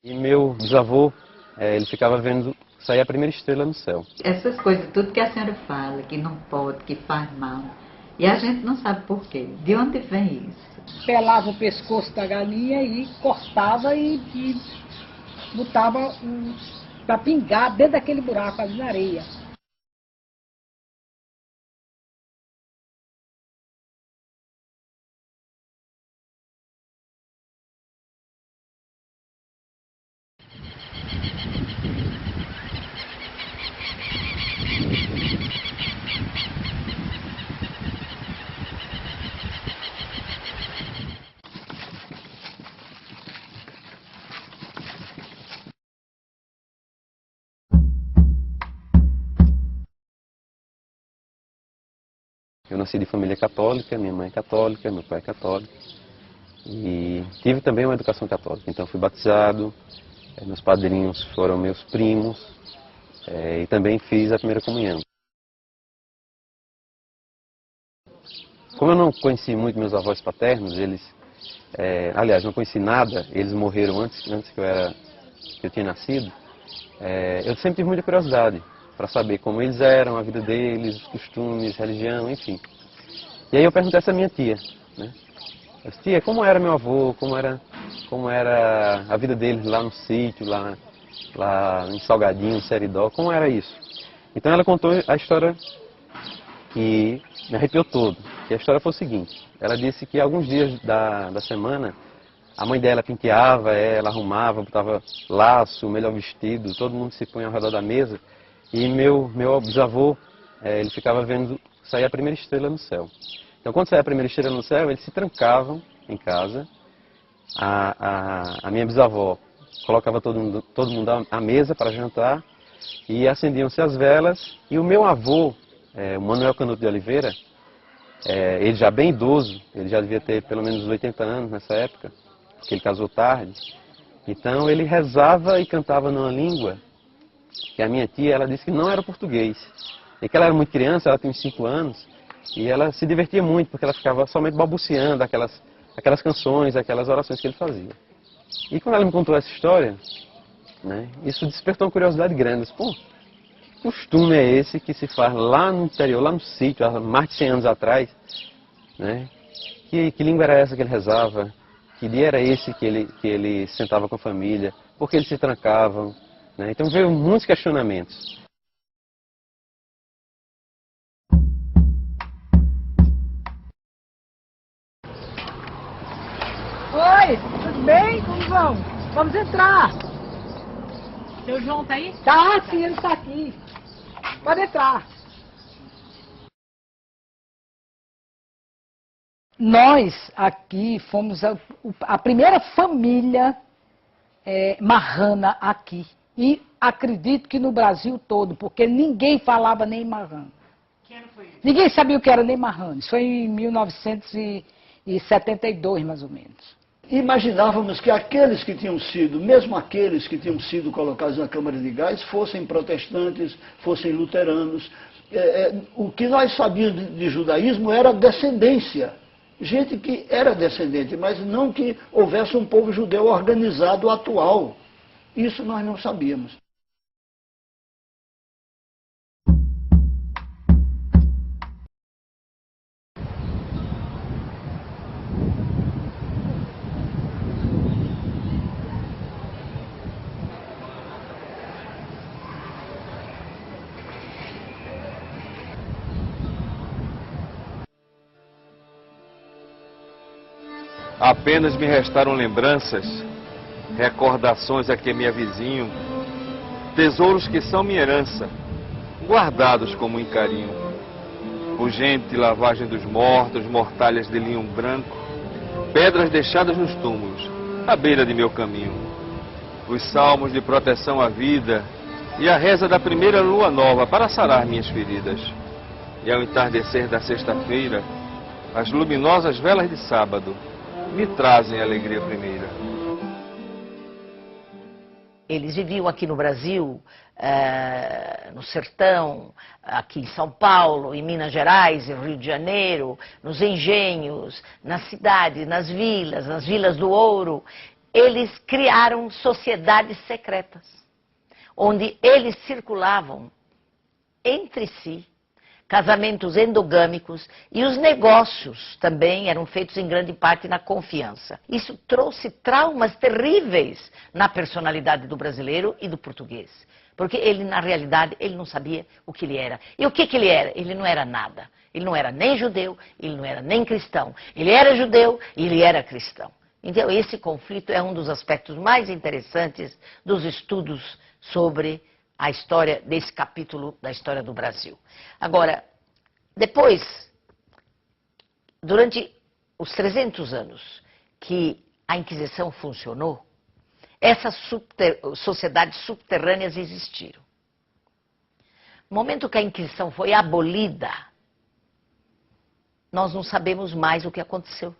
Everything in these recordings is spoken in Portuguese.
E meu bisavô, ele ficava vendo sair a primeira estrela no céu. Essas coisas, tudo que a senhora fala, que não pode, que faz mal, e a gente não sabe por quê. De onde vem isso? Pelava o pescoço da galinha e cortava e botava para pingar dentro daquele buraco ali na areia. Eu nasci de família católica, minha mãe é católica, meu pai é católico. E tive também uma educação católica, então fui batizado, meus padrinhos foram meus primos, e também fiz a primeira comunhão. Como eu não conheci muito meus avós paternos, aliás, não conheci nada, eles morreram antes que eu tinha nascido, eu sempre tive muita curiosidade para saber como eles eram, a vida deles, os costumes, religião, enfim. E aí eu perguntei a essa minha tia, né? Eu disse, tia, como era meu avô, como era a vida deles lá no sítio, lá em Salgadinho, Seridó, como era isso? Então ela contou a história que me arrepiou todo. E a história foi o seguinte, ela disse que alguns dias da semana, a mãe dela penteava ela, arrumava, botava laço, melhor vestido, todo mundo se punha ao redor da mesa, e meu bisavô, ele ficava vendo sair a primeira estrela no céu. Então quando saía a primeira estrela no céu, eles se trancavam em casa, a minha bisavó colocava todo mundo à mesa para jantar, e acendiam-se as velas, e o meu avô, o Manuel Canuto de Oliveira, ele já bem idoso, ele já devia ter pelo menos 80 anos nessa época, porque ele casou tarde, então ele rezava e cantava numa língua que a minha tia, ela disse que não era português, e que ela era muito criança, ela tinha uns 5 anos, e ela se divertia muito, porque ela ficava somente balbuciando aquelas canções, aquelas orações que ele fazia. E quando ela me contou essa história, né, isso despertou uma curiosidade grande. Eu disse, pô, que costume é esse que se faz lá no interior, lá no sítio, há mais de 100 anos atrás, né? Que língua era essa que ele rezava? Que dia era esse que ele sentava com a família? Por que eles se trancavam? Né? Então veio muitos questionamentos. Oi, tudo bem? Como vão? Vamos entrar. Seu João tá aí? Tá, sim, ele está aqui. Pode entrar. Nós aqui fomos a primeira família marrana aqui. E acredito que no Brasil todo, porque ninguém falava nem marrano. Que ano foi isso? Ninguém sabia o que era nem marrano. Isso foi em 1972, mais ou menos. Imaginávamos que aqueles que tinham sido, mesmo aqueles que tinham sido colocados na Câmara de Gás, fossem protestantes, fossem luteranos. O que nós sabíamos de judaísmo era descendência. Gente que era descendente, mas não que houvesse um povo judeu organizado atual. Isso nós não sabíamos. Apenas me restaram lembranças, recordações a que me avizinho, tesouros que são minha herança, guardados com muito carinho. Pungente lavagem dos mortos, mortalhas de linho branco, pedras deixadas nos túmulos, à beira de meu caminho. Os salmos de proteção à vida e a reza da primeira lua nova para sarar minhas feridas. E ao entardecer da sexta-feira, as luminosas velas de sábado me trazem a alegria primeira. Eles viviam aqui no Brasil, no sertão, aqui em São Paulo, em Minas Gerais, em Rio de Janeiro, nos engenhos, nas cidades, nas vilas do ouro. eles criaram sociedades secretas, onde eles circulavam entre si, casamentos endogâmicos, e os negócios também eram feitos em grande parte na confiança. Isso trouxe traumas terríveis na personalidade do brasileiro e do português. Porque ele, na realidade, ele não sabia o que ele era. E o que ele era? Ele não era nada. Ele não era nem judeu, ele não era nem cristão. Ele era judeu e ele era cristão. Então, esse conflito é um dos aspectos mais interessantes dos estudos sobre a história desse capítulo da história do Brasil. Agora, depois, durante os 300 anos que a Inquisição funcionou, essas sociedades subterrâneas existiram. No momento que a Inquisição foi abolida, nós não sabemos mais o que aconteceu.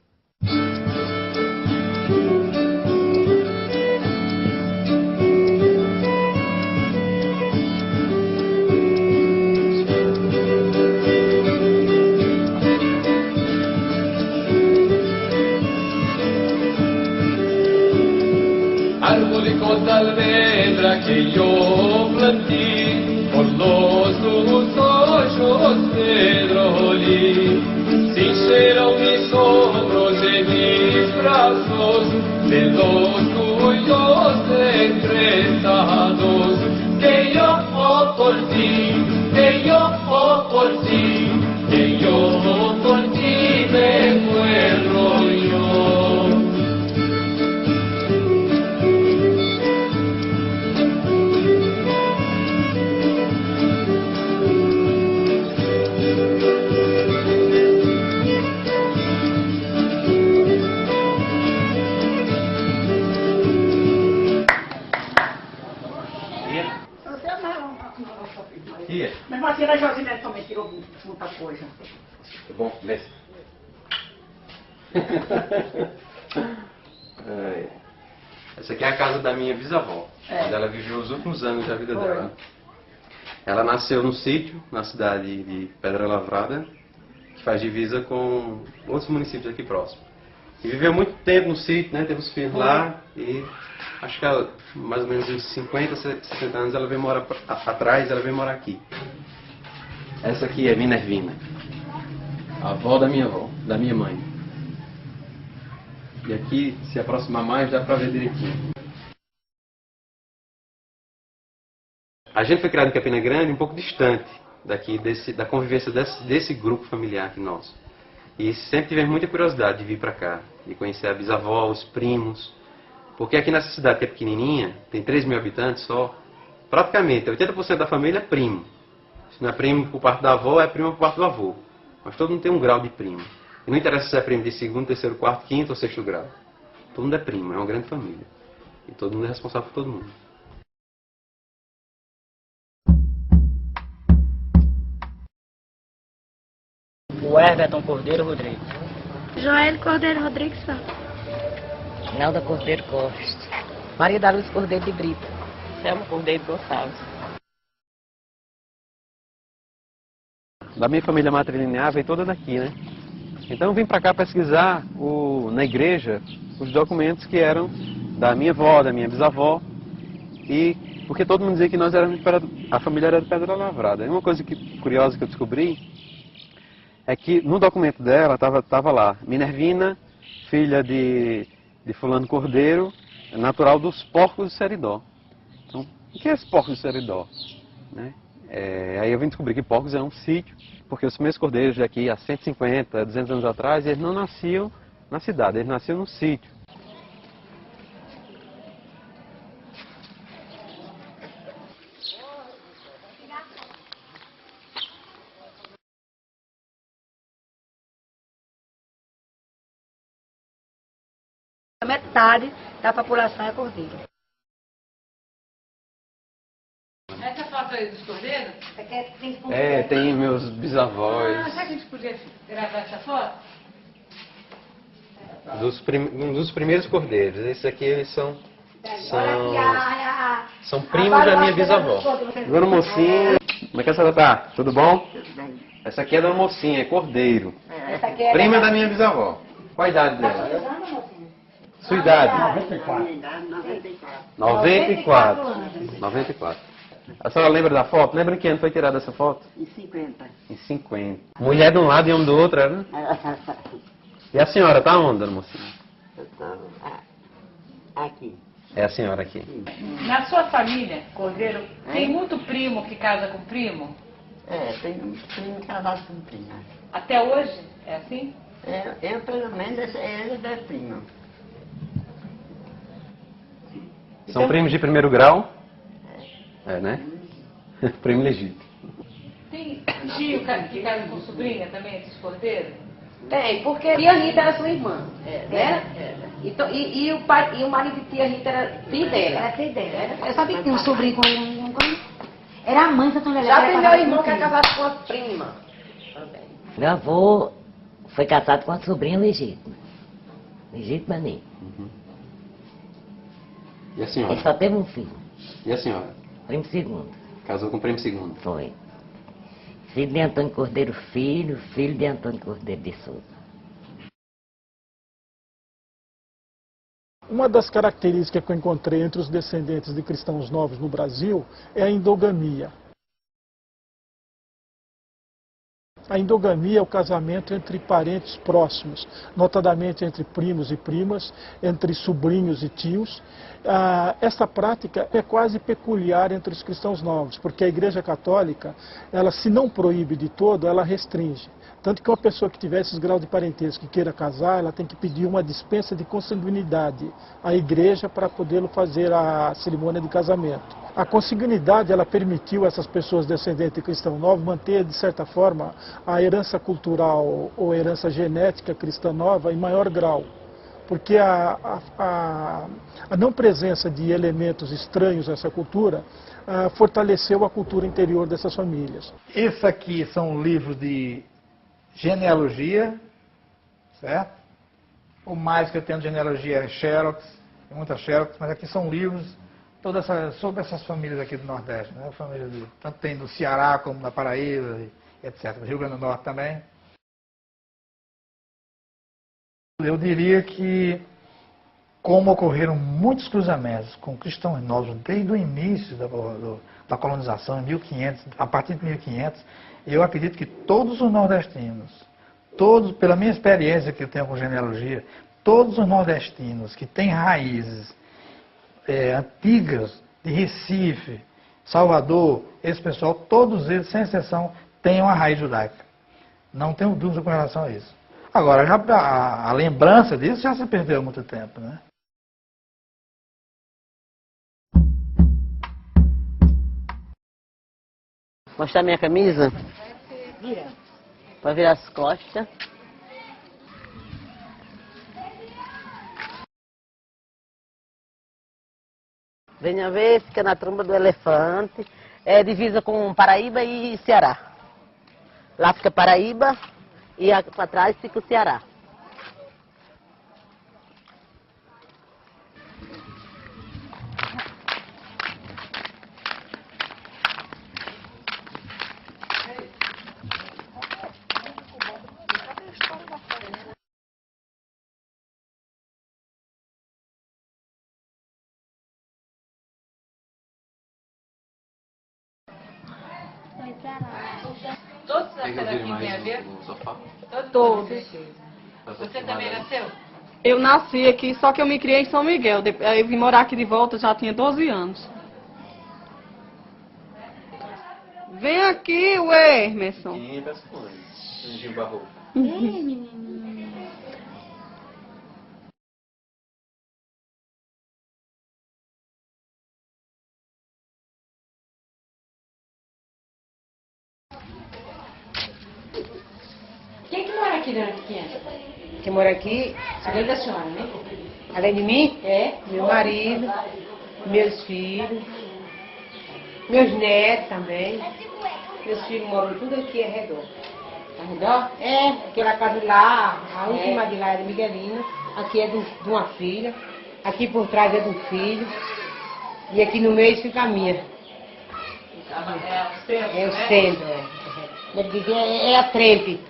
Arbólicos de almendra que yo planté, por los hoyos pedrolí, se encheram mis hombros y mis brazos de los tuyos entrestados, que yo por ti, que yo por ti, que yo por ti me muero yo. Mesmo assim, a Josinete também tirou muita coisa. Tá bom, desce. Essa aqui é a casa da minha bisavó, onde ela viveu os últimos anos da vida dela. Ela nasceu no sítio, na cidade de Pedra Lavrada, que faz divisa com outros municípios aqui próximos. E viveu muito tempo no sítio, né? Teve os filhos lá e acho que ela, mais ou menos uns 50, 60 anos, ela veio morar atrás, ela veio morar aqui. Essa aqui é Minervina, a avó da minha mãe. E aqui, se aproximar mais, dá pra ver direitinho. A gente foi criado em Campina Grande um pouco distante daqui, da convivência desse grupo familiar aqui nosso. E sempre tivemos muita curiosidade de vir para cá, de conhecer a bisavó, os primos. Porque aqui nessa cidade que é pequenininha, tem 3.000 habitantes só, praticamente 80% da família é primo. Se não é primo por parte da avó, é primo por parte do avô. Mas todo mundo tem um grau de primo. E não interessa se é primo de segundo, terceiro, quarto, quinto ou sexto grau. Todo mundo é primo, é uma grande família. E todo mundo é responsável por todo mundo. O Everton Cordeiro Rodrigues. Joel Cordeiro Rodrigues Santos. Nelda Cordeiro Costa. Maria da Luz Cordeiro de Brito. Selma Cordeiro Gonçalves. Da minha família matrilinear veio toda daqui, né? Então eu vim para cá pesquisar na igreja os documentos que eram da minha avó, da minha bisavó. E porque todo mundo dizia que nós éramos a família era de Pedra Lavrada. E uma coisa curiosa que eu descobri é que no documento dela estava lá, Minervina, filha de fulano Cordeiro, natural dos Porcos de Seridó. Então, o que é esse Porcos de Seridó? Né? Aí eu vim descobrir que Porcos é um sítio, porque os primeiros cordeiros daqui há 150, 200 anos atrás, eles não nasciam na cidade, eles nasciam no sítio. Metade da população é cordeiro. Essa foto aí dos cordeiros? Tem meus bisavós. Será que a gente podia gravar essa foto? Um dos primeiros cordeiros. Esses aqui eles são primos da minha bisavó. Dona Mocinha, como é que a senhora tá? Tudo bom? Tudo bem. Essa aqui é Dona Mocinha, é cordeiro. Essa aqui é Prima da minha bisavó. Qual a idade dela? Sua idade? 94. 94. A senhora lembra da foto? Lembra em que ano foi tirada essa foto? Em 50. Em 50. Mulher de um lado e homem do outro, era, né? E a senhora tá onde, dona Mocinha? Aqui. É a senhora aqui. Na sua família, Cordeiro, tem muito primo que casa com primo? Tem um primo casado com prima. Até hoje? É assim? Eu pelo menos, ele é primo. São primos de primeiro grau? É, né? Primo legítimo. Tem tio que casa com sobrinha também, esses Cordeiros? Tem, porque tia Rita era sua irmã, né? Então, e o marido de tia Rita era filho dela. Era filho dela. Eu sabia que tinha um sobrinho com era a mãe da Santa Já tem meu irmão que é casado com a prima. Meu avô foi casado com uma sobrinha legítima. Legítima nem. E a senhora? Ele só teve um filho. E a senhora? Primo segundo. Casou com o primo segundo? Foi. Filho de Antônio Cordeiro Filho, filho de Antônio Cordeiro de Souza. Uma das características que eu encontrei entre os descendentes de cristãos novos no Brasil é a endogamia. A endogamia é o casamento entre parentes próximos, notadamente entre primos e primas, entre sobrinhos e tios. Essa prática é quase peculiar entre os cristãos novos, porque a Igreja Católica, ela se não proíbe de todo, ela restringe. Tanto que uma pessoa que tiver esses graus de parentesco que queira casar, ela tem que pedir uma dispensa de consanguinidade à igreja para poder fazer a cerimônia de casamento. A consanguinidade, ela permitiu a essas pessoas descendentes de cristão novo manter, de certa forma, a herança cultural ou a herança genética cristã nova em maior grau. Porque a não presença de elementos estranhos a essa cultura fortaleceu a cultura interior dessas famílias. Isso aqui são livros de genealogia, certo? O mais que eu tenho de genealogia é Xerox, tem muita Xerox, mas aqui são livros sobre essas famílias aqui do Nordeste, né? Tanto tem no Ceará como na Paraíba, etc. Rio Grande do Norte também. Eu diria que, como ocorreram muitos cruzamentos com cristãos novos desde o início da colonização, em 1500, a partir de 1500, eu acredito que todos os nordestinos, pela minha experiência que eu tenho com genealogia, todos os nordestinos que têm raízes antigas de Recife, Salvador, esse pessoal, todos eles, sem exceção, têm uma raiz judaica. Não tenho dúvida com relação a isso. Agora, a lembrança disso já se perdeu há muito tempo, né? Mostrar minha camisa? Para virar as costas. Venha ver, fica na tromba do elefante. É divisa com Paraíba e Ceará. Lá fica Paraíba e para trás fica o Ceará. Todos nasceram aqui em Penhaver? Todos. Você também nasceu? Eu nasci aqui, só que eu me criei em São Miguel. Aí eu vim morar aqui de volta, já tinha 12 anos. Vem aqui, ué, Emerson. Quem que mora aqui, dona Pequena? Quem mora aqui, além da senhora, né? Além de mim? Meu marido, meus filhos, meus netos também. Meus filhos moram tudo aqui ao redor. Ao redor? Aquela casa lá, a última de lá é de Miguelina. Aqui é de uma filha. Aqui por trás é de um filho. E aqui no meio fica a minha. É o centro, é a trempe.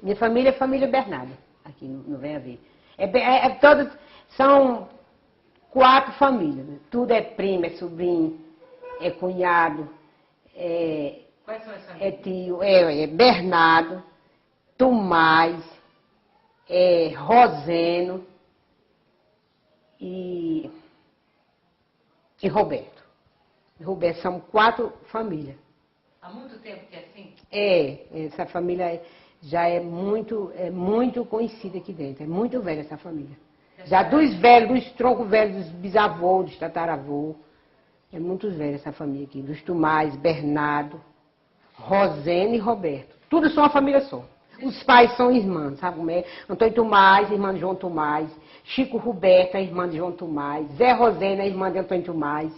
Minha família é família Bernardo, aqui no Venha Ver. Todas são 4 famílias, né? Tudo é primo, é sobrinho, é cunhado, Quais são essas é tio, é Bernardo, Tomás, Roseno e Roberto. Roberto, são 4 famílias. Há muito tempo que é assim? Essa família já é muito conhecida aqui dentro. É muito velha essa família. Já dos velhos, dos troncos velhos, dos bisavôs, dos tataravôs. É muito velha essa família aqui. Dos Tomás, Bernardo, Rosene e Roberto. Tudo são uma família só. Os pais são irmãos, sabe como é? Antônio Tomás, irmã de João Tomás. Chico Roberto, irmã de João Tomás. Zé Rosena, irmã de Antônio Tomás.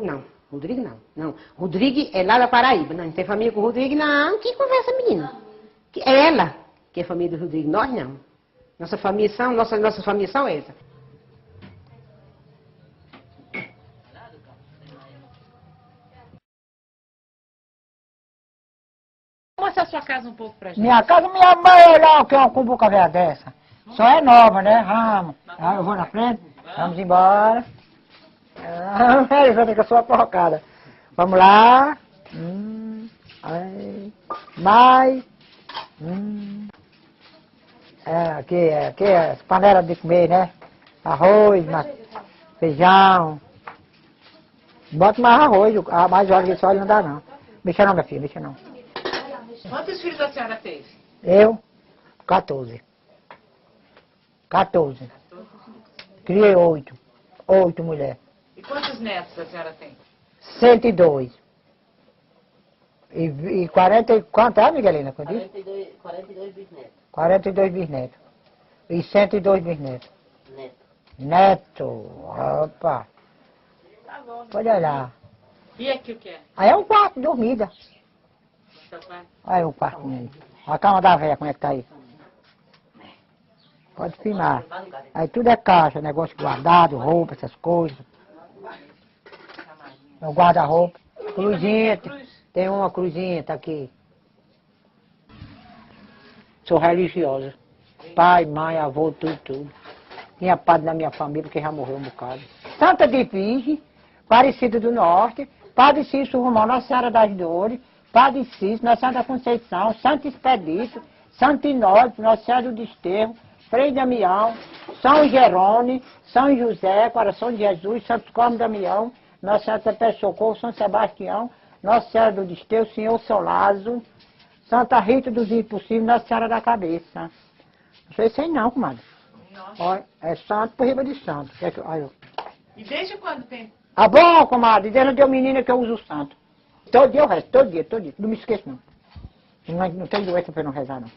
Não, Rodrigo não. Rodrigo é lá da Paraíba. Não tem família com o Rodrigo, não. Que conversa, menina? É ela que é família do Rodrigo, nós não. Nossas famílias são essa. Mostra a sua casa um pouco pra gente. Minha casa, minha mãe, olha que é uma cumbuca velha dessa. Só é nova, né? Vamos. Eu vou na frente. Vamos embora. Eu sou porcada. Vamos lá. Mais. Aqui é panela de comer, né? Arroz, feijão. Bota mais arroz, mais óleo que só não dá não. Mexa não, minha filha, mexa não. Quantos filhos a senhora fez? Eu, 14. Criei 8. 8 mulheres. E quantos netos a senhora tem? 102. E 40, quanto é, Miguelina? 42 bisnetos. 42 bisnetos. E 102 bisnetos. Neto. Opa. Tá bom. Pode olhar. E aqui o que é? Aí é um quarto, dormida. Seu quarto? Aí o quarto aí. A cama da velha, como é que tá aí? Pode filmar. Aí tudo é caixa, negócio guardado, roupa, essas coisas. É o guarda-roupa. Cruzinha, tem uma cruzinha, tá aqui. Sou religiosa. Pai, mãe, avô, tudo. Tinha padre na minha família, porque já morreu um bocado. Santa de Virgem, Aparecida do Norte, Padre Cício Romão, Nossa Senhora das Dores, Padre Cício, Nossa Senhora da Conceição, Santo Expedito, Santo Inópolis, Nossa Senhora do Desterro, Frei Damião, São Jerônimo, São José, Coração de Jesus, Santo Cosme Damião, Nossa Senhora da Pé Socorro, São Sebastião, Nossa Senhora do Desterro, Senhor São Lázaro, Santa Rita dos Impossíveis, Nossa Senhora da Cabeça. Não sei se não, comadre. Olha, é santo por riba de santo. E desde quando tem? Ah, bom, comadre, desde que eu menina que eu uso o santo. Todo dia eu rezo, todo dia. Não me esqueço, não. Não tem doença pra eu não rezar, não.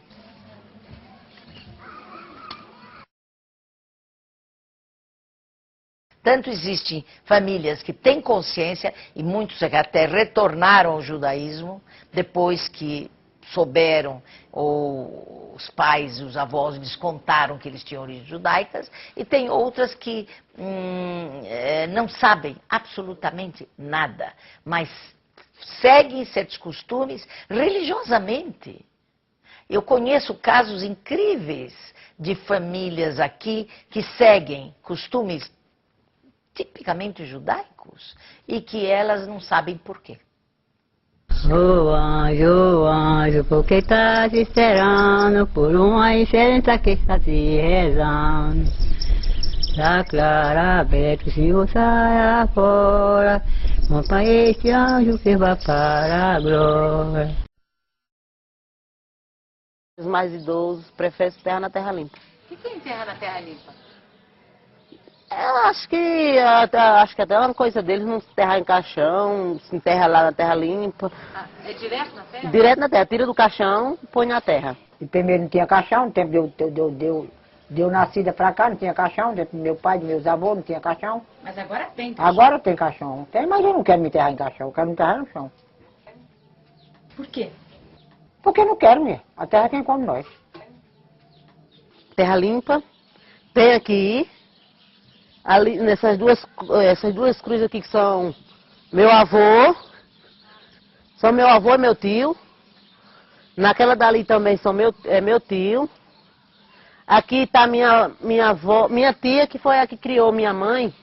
Tanto existem famílias que têm consciência, e muitos até retornaram ao judaísmo, depois que souberam, ou os pais e os avós lhes contaram que eles tinham origens judaicas, e tem outras que não sabem absolutamente nada, mas seguem certos costumes religiosamente. Eu conheço casos incríveis de famílias aqui que seguem costumes tipicamente judaicos e que elas não sabem por quê. Ô anjo, por que estás esperando por uma diferença que está se rezando? Da clara aberto, se você sai fora, monta este anjo que vai para a glória. Os mais idosos preferem se enterrar na terra limpa. O que é enterrar na terra limpa? Eu acho que até é uma coisa deles não se enterrar em caixão, se enterra lá na terra limpa. Ah, é direto na terra? Direto na terra, tira do caixão, põe na terra. E primeiro não tinha caixão, no tempo deu nascida pra cá, não tinha caixão, dentro do meu pai, dos meus avós, não tinha caixão. Mas agora tem caixão. Agora tem caixão. Tem, mas eu não quero me enterrar em caixão, eu quero me enterrar no chão. Por quê? Porque eu não quero, mulher. A terra é quem come nós. Terra limpa, tem aqui, ali, essas duas cruzes aqui que são meu avô e meu tio. Naquela dali também é meu tio. Aqui está minha avó, minha tia, que foi a que criou minha mãe.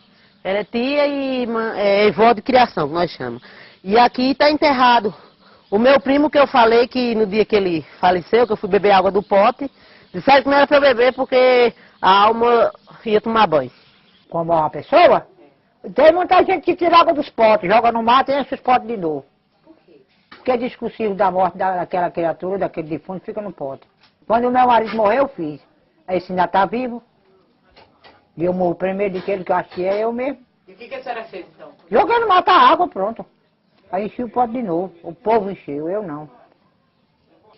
Ela é tia e avó de criação, que nós chamamos. E aqui está enterrado o meu primo, que eu falei que no dia que ele faleceu, que eu fui beber água do pote, disseram que não era para eu beber porque a alma ia tomar banho. Como uma pessoa, tem muita gente que tira água dos potes, joga no mato e enche os potes de novo. Porque é discursivo da morte daquela criatura, daquele defunto, fica no pote. Quando o meu marido morreu, eu fiz. Aí se ainda está vivo, e eu morro primeiro daquele que eu acho que é eu mesmo. E o que a senhora fez então? Joguei no mato a água, pronto. Aí enchi o pote de novo. O povo encheu, eu não.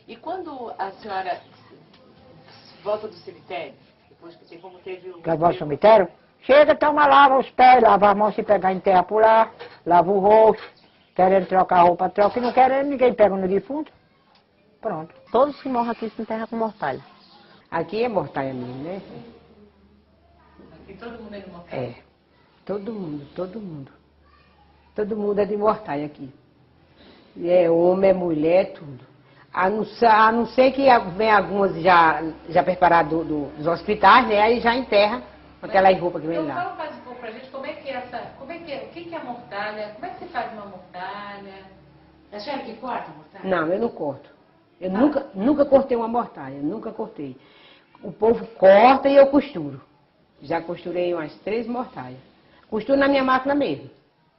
E quando a senhora volta do cemitério, depois que como teve o... Quer voltar ao cemitério? Chega, toma, lava os pés, lava as mãos se pegar em terra por lá, lava o rosto, querendo trocar a roupa, troca, e não querendo, ninguém pega no defunto. Pronto. Todos que morrem aqui se enterram com mortalha. Aqui é mortalha mesmo, né? Aqui todo mundo é de mortalha? É. Todo mundo, todo mundo. Todo mundo é de mortalha aqui. E é homem, é mulher, tudo. A não ser que vem algumas já preparadas dos hospitais, né? Aí já enterra aquela roupa que vem lá. Então fala um pouco pra gente como é que é o que é a mortalha, como é que se faz uma mortalha? É a senhora que corta a mortalha? Não, eu não corto. Eu nunca cortei uma mortalha, nunca cortei. O povo corta e eu costuro. Já costurei umas 3 mortalhas. Costuro na minha máquina mesmo.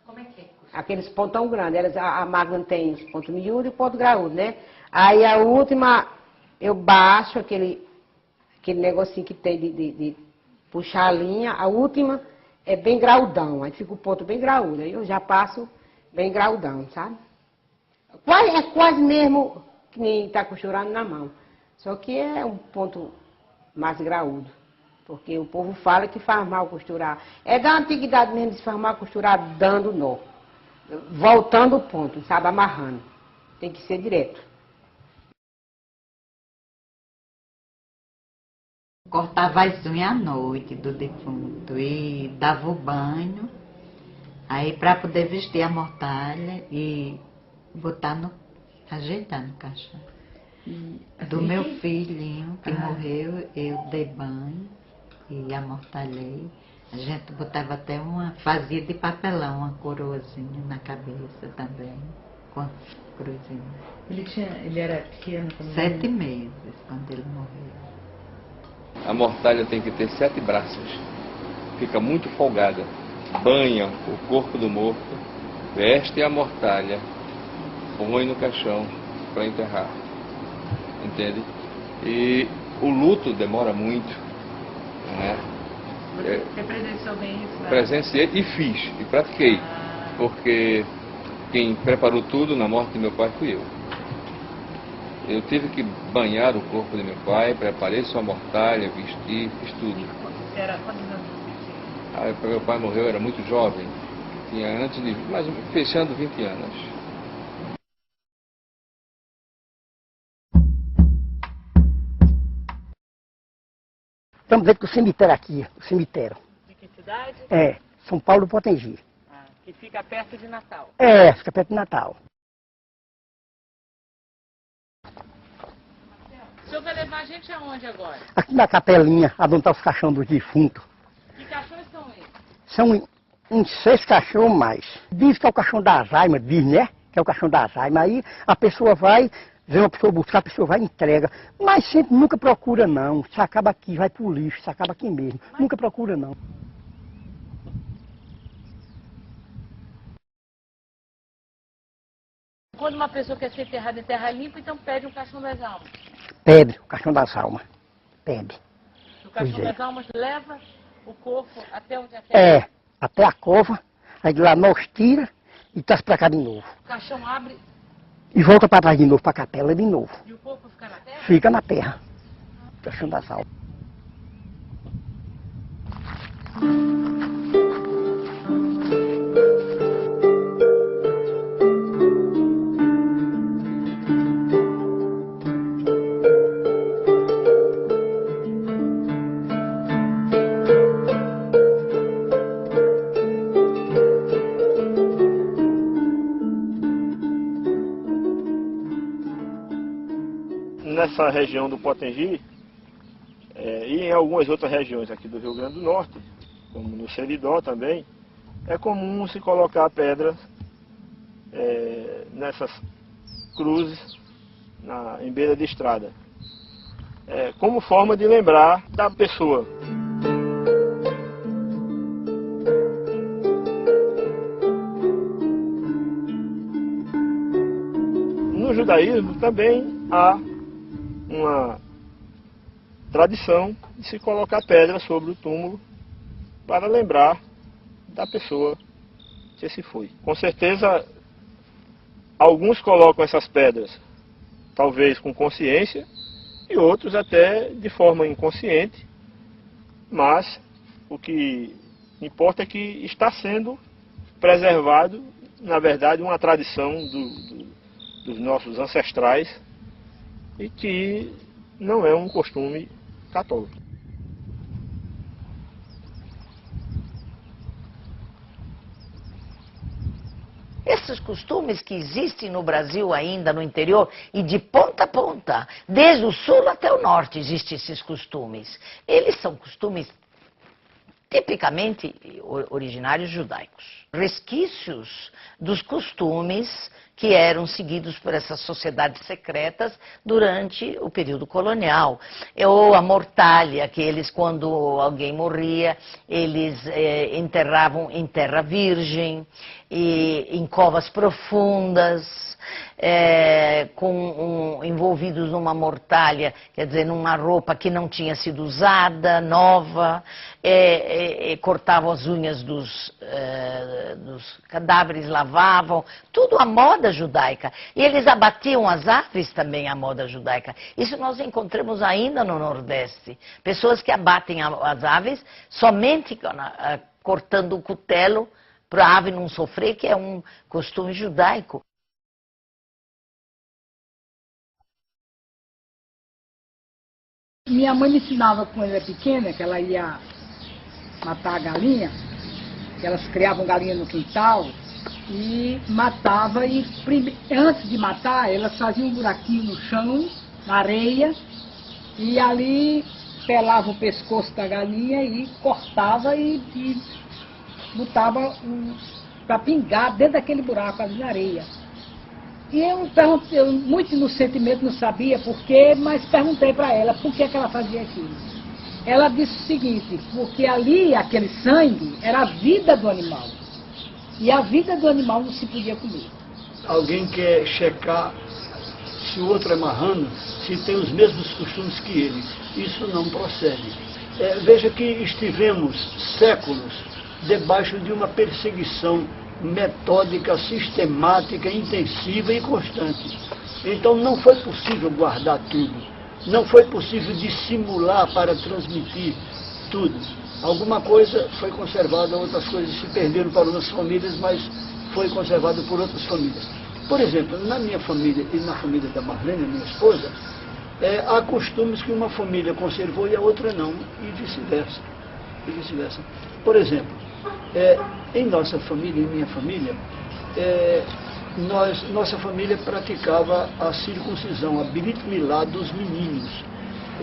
Como é que é? Aqueles pontão grandes. A máquina tem os pontos miúdos e o ponto graúdo, né? Aí a última, eu baixo aquele negocinho que tem de puxar a linha. A última é bem graudão. Aí fica o ponto bem graúdo. Aí eu já passo bem graudão, sabe? É quase mesmo que nem está costurando na mão. Só que é um ponto mais graúdo. Porque o povo fala que faz mal costurar. É da antiguidade mesmo de se faz mal costurar dando nó. Voltando o ponto, sabe? Amarrando. Tem que ser direto. Cortava as unhas à noite do defunto e dava o banho. Aí para poder vestir a mortalha e botar ajeitar no caixão. Do meu filhinho que morreu, eu dei banho e amortalhei. A gente botava até fazia de papelão, uma coroazinha na cabeça também, com a cruzinha. Ele era pequeno também? 7 meses quando ele morreu. A mortalha tem que ter 7 braços. Fica muito folgada. Banha o corpo do morto, veste a mortalha, põe no caixão para enterrar. Entende? E o luto demora muito. Né? Você presenciou bem isso? Né? Presenciei e fiz, e pratiquei. Porque quem preparou tudo na morte de meu pai fui eu. Eu tive que banhar o corpo de meu pai, preparei sua mortalha, vesti, fiz tudo. Quantos anos você tinha? Meu pai morreu, era muito jovem, tinha antes de, mas fechando 20 anos. Estamos dentro do cemitério aqui, o cemitério. De que cidade? É, São Paulo do Potengi. Que fica perto de Natal. É, fica perto de Natal. O senhor vai levar a gente aonde agora? Aqui na capelinha, onde está os caixões dos defuntos. Que caixões são esses? São uns 6 caixões mais. Diz que é o caixão da Alzheimer, diz, né? Que é o caixão da Alzheimer. Aí a pessoa vai, vem uma pessoa buscar, a pessoa vai e entrega. Mas sempre nunca procura não. Isso acaba aqui, vai pro lixo, isso acaba aqui mesmo. Nunca procura não. Quando uma pessoa quer ser enterrada em terra limpa, então pede um caixão das almas. Pede, o caixão das almas. Pede. O caixão Pois é. das almas leva o corpo até onde a terra... É, até a cova, aí de lá nós tira e traz pra cá de novo. O caixão abre E volta pra trás de novo, pra capela de novo. e o corpo fica na terra? Fica na terra. Caixão das almas. nessa região do Potengi, e em algumas outras regiões aqui do Rio Grande do Norte, como no Seridó também, é comum se colocar pedras nessas cruzes em beira de estrada, como forma de lembrar da pessoa. No judaísmo também há uma tradição de se colocar pedra sobre o túmulo para lembrar da pessoa que se foi. Com certeza, alguns colocam essas pedras, talvez com consciência, e outros até de forma inconsciente, mas o que importa é que está sendo preservado, na verdade, uma tradição dos nossos ancestrais e que não é um costume católico. Esses costumes que existem no Brasil ainda, no interior, e de ponta a ponta, desde o sul até o norte existem esses costumes. Eles são costumes tipicamente originários judaicos. Resquícios dos costumes que eram seguidos por essas sociedades secretas durante o período colonial. Ou a mortalha, que eles, quando alguém morria, eles enterravam em terra virgem, e em covas profundas, envolvidos numa mortalha, quer dizer, numa roupa que não tinha sido usada, nova, cortavam as unhas dos cadáveres, lavavam, tudo à moda judaica. E eles abatiam as aves também à moda judaica. Isso nós encontramos ainda no Nordeste. Pessoas que abatem as aves somente cortando o cutelo para a ave não sofrer, que é um costume judaico. Minha mãe me ensinava quando eu era pequena, que ela ia matar a galinha, que elas criavam galinha no quintal e matava, e antes de matar, elas faziam um buraquinho no chão, na areia, e ali pelava o pescoço da galinha e cortava e botava para pingar dentro daquele buraco ali na areia. E eu muito inocentemente, não sabia por quê, mas perguntei para ela por que ela fazia aquilo. Ela disse o seguinte: porque ali, aquele sangue, era a vida do animal. E a vida do animal não se podia comer. Alguém quer checar se o outro é marrano, se tem os mesmos costumes que ele. Isso não procede. Veja que estivemos séculos debaixo de uma perseguição metódica, sistemática, intensiva e constante. Então não foi possível guardar tudo. Não foi possível dissimular para transmitir tudo. Alguma coisa foi conservada, outras coisas se perderam para umas famílias, mas foi conservado por outras famílias. Por exemplo, na minha família e na família da Marlene, minha esposa, há costumes que uma família conservou e a outra não, e vice-versa. Por exemplo, em nossa família, em minha família, nossa família praticava a circuncisão, a Brit Milá dos meninos.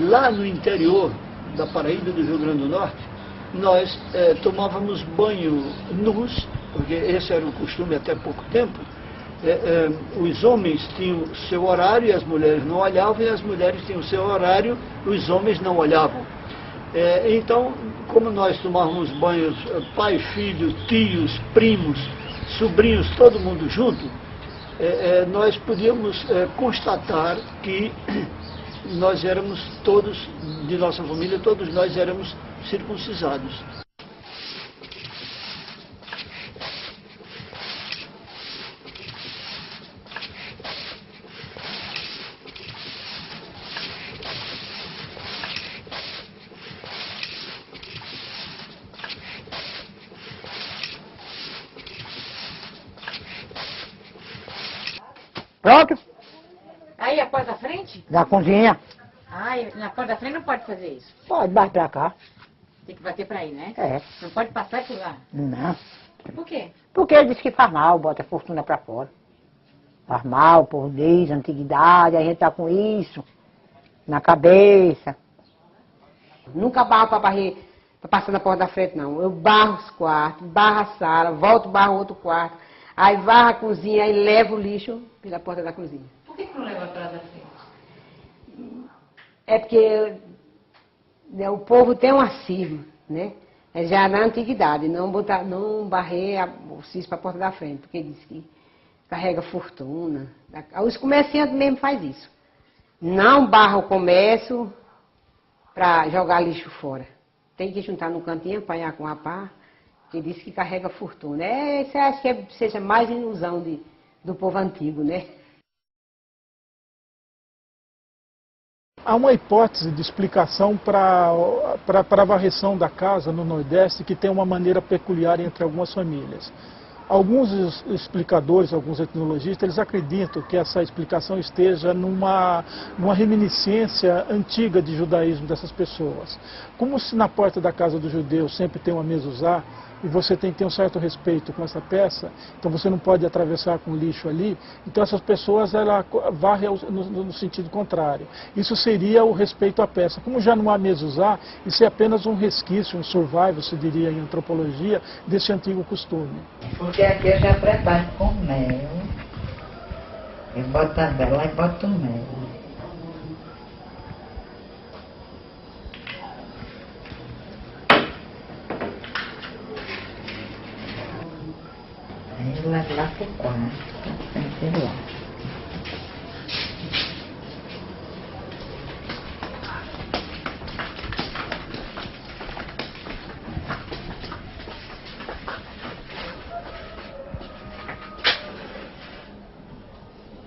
Lá no interior da Paraíba do Rio Grande do Norte, nós tomávamos banho nus, porque esse era o costume até pouco tempo. Os homens tinham seu horário e as mulheres não olhavam, e as mulheres tinham seu horário e os homens não olhavam. Então, como nós tomávamos banhos, pai, filho, tios, primos, sobrinhos, todo mundo junto, nós podíamos constatar que nós éramos todos, de nossa família, todos nós éramos circuncisados. Pronto? Aí a porta da frente? Da cozinha. Ai, na porta da frente não pode fazer isso. Pode, mais pra cá. Tem que bater pra aí, né? É. Não pode passar e pular. Não. Por quê? Porque ele disse que faz mal, bota a fortuna pra fora. Faz mal, por desde a antiguidade, a gente tá com isso. na cabeça. Nunca barro para barrer, para passar na porta da frente, não. Eu barro os quartos, barro a sala, volto, barro outro quarto. Aí varro a cozinha, aí levo o lixo pela porta da cozinha. Por que não leva atrás da frente? É porque o povo tem uma cisma, né? É já na antiguidade, não barrer o cisma para a porta da frente, porque diz que carrega fortuna. Os comerciantes mesmo fazem isso. Não barra o comércio para jogar lixo fora. Tem que juntar no cantinho, apanhar com a pá, que diz que carrega fortuna. Isso acho que seja mais ilusão do povo antigo, né? Há uma hipótese de explicação para a varreção da casa no Nordeste que tem uma maneira peculiar entre algumas famílias. Alguns explicadores, alguns etnologistas, eles acreditam que essa explicação esteja numa reminiscência antiga de judaísmo dessas pessoas. Como se na porta da casa do judeu sempre tem uma mezuzá, e você tem que ter um certo respeito com essa peça, então você não pode atravessar com lixo ali, então essas pessoas varrem no sentido contrário. Isso seria o respeito à peça. Como já não há mezuzá, isso é apenas um resquício, um survival, se diria em antropologia, desse antigo costume. Porque aqui eu já preparo com mel, eu boto a vela e boto o mel. Aí eu levo lá pro quarto, sempre lá.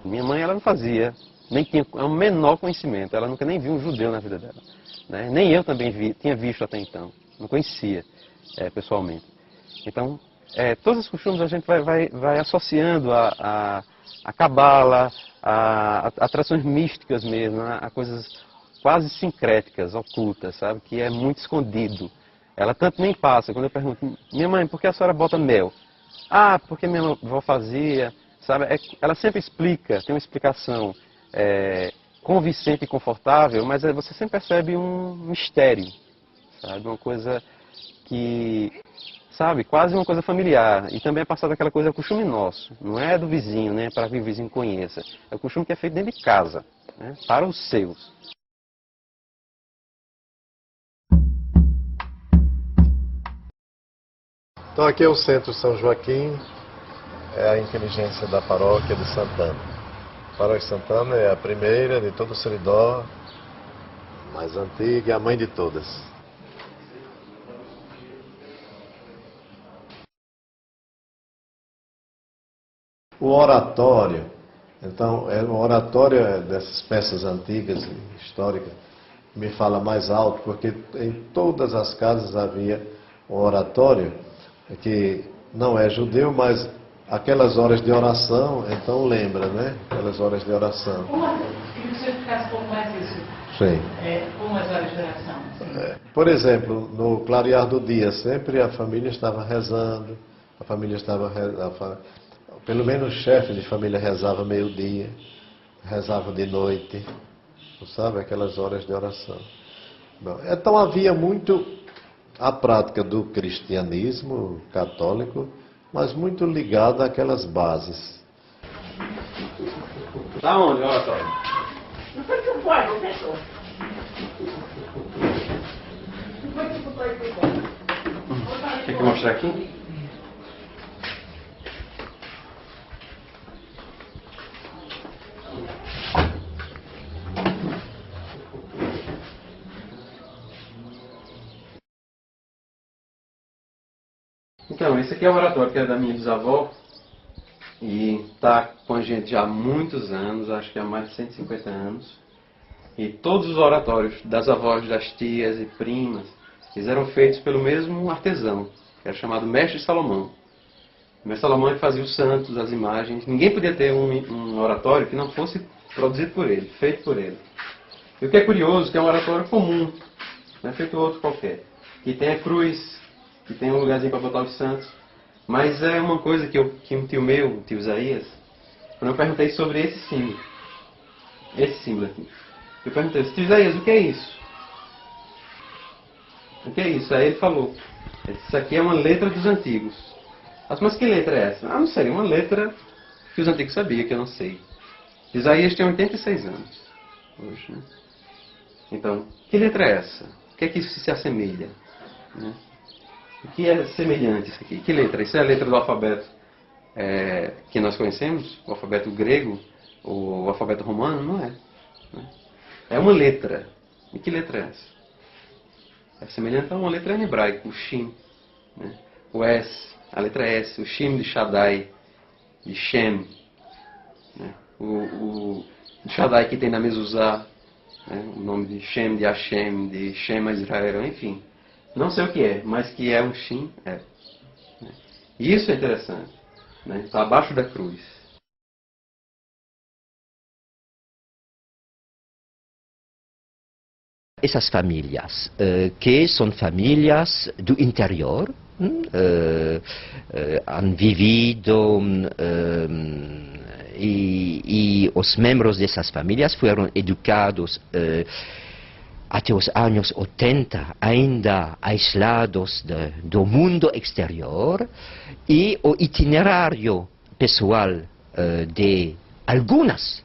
Minha mãe, ela não fazia, nem tinha o menor conhecimento, ela nunca nem viu um judeu na vida dela. Né? Nem eu também tinha visto até então, não conhecia pessoalmente. Então, todos os costumes a gente vai associando a cabala, a tradições místicas mesmo, a coisas quase sincréticas, ocultas, sabe? Que é muito escondido. Ela tanto nem passa. Quando eu pergunto, minha mãe, por que a senhora bota mel? Ah, porque minha avó fazia, sabe? Ela sempre explica, tem uma explicação convincente e confortável, mas você sempre percebe um mistério, sabe? Uma coisa que... sabe, quase uma coisa familiar. E também é passada aquela coisa, é o costume nosso. Não é do vizinho, né, para que o vizinho conheça. É o costume que é feito dentro de casa, né, para os seus. Então aqui é o Centro São Joaquim, é a inteligência da paróquia de Santana. A paróquia de Santana é a primeira de todo o Seridó, mais antiga e a mãe de todas. O oratório, então, o oratório dessas peças antigas e históricas me fala mais alto, porque em todas as casas havia um oratório que não é judeu, mas aquelas horas de oração, então lembra, né? Aquelas horas de oração. Queria que você explicasse um pouco mais isso. Sim. Como as horas de oração? Por exemplo, no clarear do dia, sempre a família estava rezando, a família estava pelo menos o chefe de família rezava meio-dia, rezava de noite, sabe? Aquelas horas de oração. Bom, então havia muito a prática do cristianismo católico, mas muito ligada àquelas bases. Tá onde, oratório? Não foi que o pai, professor? Não foi que o pai foi embora? Quer que eu mostrar aqui? Então, esse aqui é o oratório que é da minha bisavó e está com a gente já há muitos anos, acho que há mais de 150 anos. E todos os oratórios das avós, das tias e primas, eles eram feitos pelo mesmo artesão, que era chamado Mestre Salomão. O Mestre Salomão fazia os santos, as imagens. Ninguém podia ter um oratório que não fosse produzido por ele, feito por ele. E o que é curioso, que é um oratório comum, não é feito outro qualquer, que tem a cruz, que tem um lugarzinho para botar os santos. Mas é uma coisa que um tio meu, o tio Isaías, quando eu perguntei sobre esse símbolo aqui, Eu perguntei, Isaías, o que é isso? O que é isso? Aí ele falou, isso aqui é uma letra dos antigos. Mas que letra é essa? Não sei, uma letra que os antigos sabiam, que eu não sei. Isaías tem 86 anos hoje, né? Então, que letra é essa? O que é que isso se assemelha? Né? O que é semelhante isso aqui? Que letra? Isso é a letra do alfabeto que nós conhecemos? O alfabeto grego? Ou o alfabeto romano? Não é. Né? É uma letra. E que letra é essa? É semelhante a uma letra em hebraico, o Shin. Né? O S, a letra S, o Shin de Shaddai, de Shem. Né? O Shaddai que tem na Mezuzá, né? O nome de Shem, de Hashem, de Shema Israel, enfim. Não sei o que é, mas que é um Shin, é. Né? E isso é interessante. Né? Está abaixo da cruz. Essas famílias, que são famílias do interior, han vivido e os membros dessas famílias foram educados até os anos 80, ainda aislados do mundo exterior, e o itinerário pessoal de algumas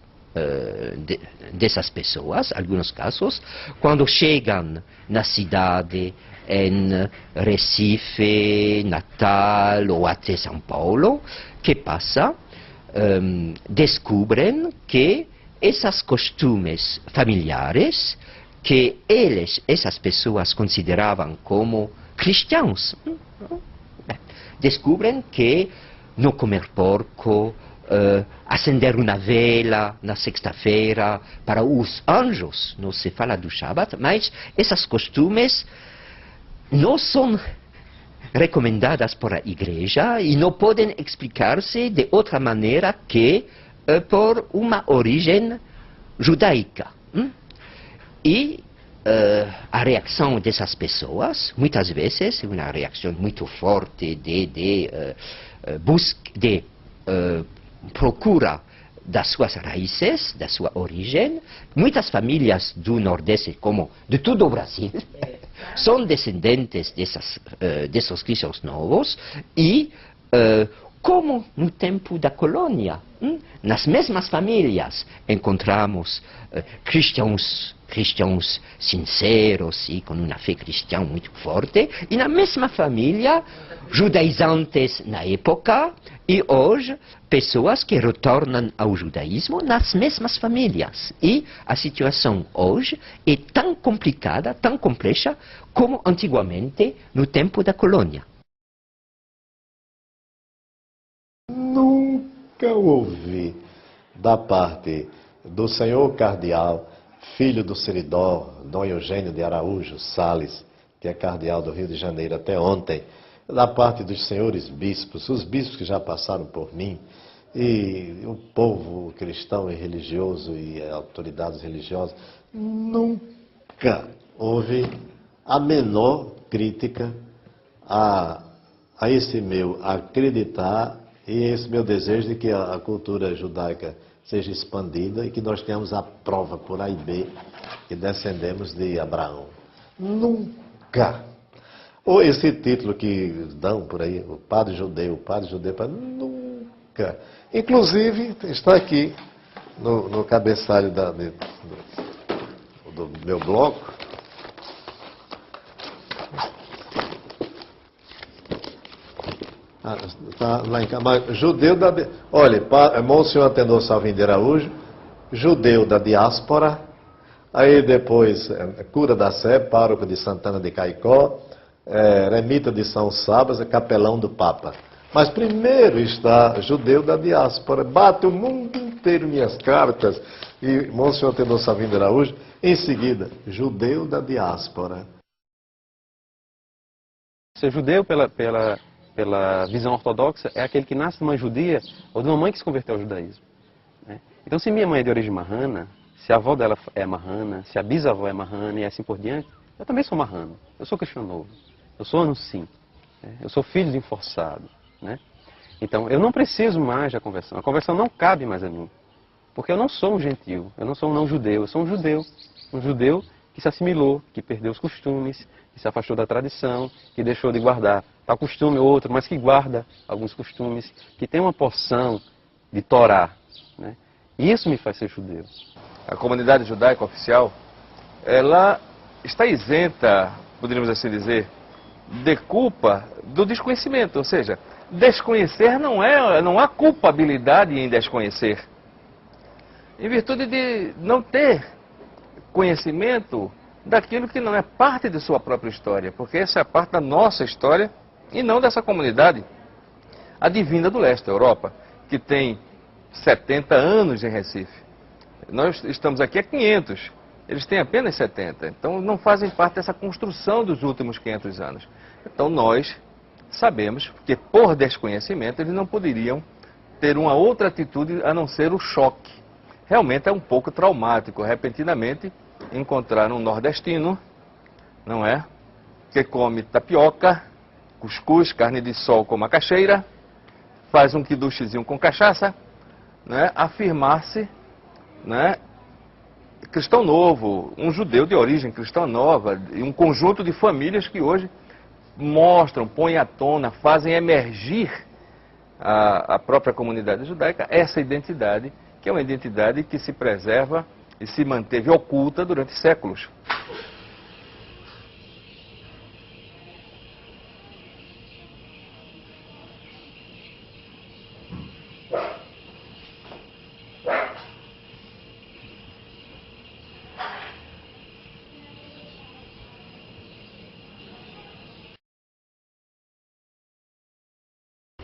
dessas pessoas, alguns casos, quando chegam na cidade, em Recife, Natal ou até São Paulo, que passa? Descobrem que esses costumes familiares que essas pessoas consideravam como cristãos, descobrem que não comer porco, acender uma vela na sexta-feira para os anjos, não se fala do Shabat, mas esses costumes não são recomendadas por a igreja e não podem explicar-se de outra maneira que por uma origem judaica. E a reação dessas pessoas, muitas vezes, é uma reação muito forte de procura das suas raízes, da sua origem. Muitas famílias do Nordeste, como de todo o Brasil, são descendentes desses cristãos novos e, como no tempo da colônia, nas mesmas famílias encontramos cristãos sinceros e com uma fé cristã muito forte, e na mesma família, judaizantes na época, e hoje, pessoas que retornam ao judaísmo nas mesmas famílias. E a situação hoje é tão complicada, tão complexa, como antigamente no tempo da colônia. Nunca ouvi da parte do senhor cardeal, filho do Seridó, Dom Eugênio de Araújo Salles, que é cardeal do Rio de Janeiro até ontem, da parte dos senhores bispos, os bispos que já passaram por mim, e o povo cristão e religioso e autoridades religiosas, nunca houve a menor crítica a esse meu acreditar e esse meu desejo de que a cultura judaica seja expandida e que nós tenhamos a prova por A e B que descendemos de Abraão. Nunca. Ou esse título que dão por aí, o padre judeu, nunca. Inclusive, está aqui no cabeçalho do meu bloco. Está lá em casa. Judeu da... Olha, Monsenhor Antenor Salvino de Araújo, judeu da diáspora, aí depois cura da Sé, pároco de Santana de Caicó, eremita de São Sabas, capelão do Papa. Mas primeiro está judeu da diáspora. Bate o mundo inteiro minhas cartas. E Monsenhor Antenor Salvino de Araújo, em seguida, judeu da diáspora. Ser judeu pela visão ortodoxa é aquele que nasce de uma judia ou de uma mãe que se converteu ao judaísmo. Né? Então, se minha mãe é de origem marrana, se a avó dela é marrana, se a bisavó é marrana e assim por diante, eu também sou marrano. Eu sou cristão novo. Eu sou anusim. Né? Eu sou filho de enforçado. Né? Então, eu não preciso mais da conversão. A conversão não cabe mais a mim. Porque eu não sou um gentil, eu não sou um não-judeu, eu sou um judeu. Um judeu que se assimilou, que perdeu os costumes, que se afastou da tradição, que deixou de guardar tal costume ou outro, mas que guarda alguns costumes, que tem uma porção de Torá, né? Isso me faz ser judeu. A comunidade judaica oficial, ela está isenta, poderíamos assim dizer, de culpa do desconhecimento. Ou seja, desconhecer não há culpabilidade em desconhecer. Em virtude de não ter conhecimento daquilo que não é parte de sua própria história, porque essa é parte da nossa história e não dessa comunidade advinda do leste da Europa, que tem 70 anos em Recife. Nós estamos aqui há 500, eles têm apenas 70, então não fazem parte dessa construção dos últimos 500 anos. Então nós sabemos que por desconhecimento eles não poderiam ter uma outra atitude a não ser o choque. Realmente é um pouco traumático, repentinamente, encontrar um nordestino, não é? Que come tapioca, cuscuz, carne de sol com macaxeira, faz um quiduchezinho com cachaça, né? Afirmar-se, né? Cristão novo, um judeu de origem cristã nova, e um conjunto de famílias que hoje mostram, põem à tona, fazem emergir a própria comunidade judaica, essa identidade, que é uma identidade que se preserva e se manteve oculta durante séculos.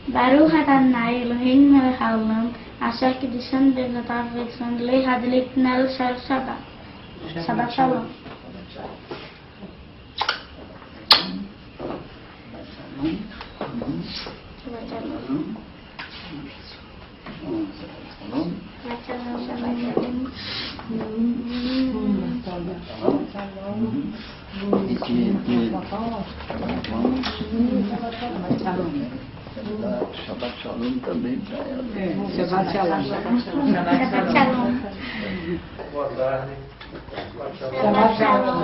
Baruch Adonai Eloheinu melech haolam, asher קידשנו בנותיו ורצון להדליק נר של שבת. שבת שלום. Shabbat Shalom também para ela. Shabbat Shalom. Shabbat Shalom. Boa tarde. Shabbat Shalom.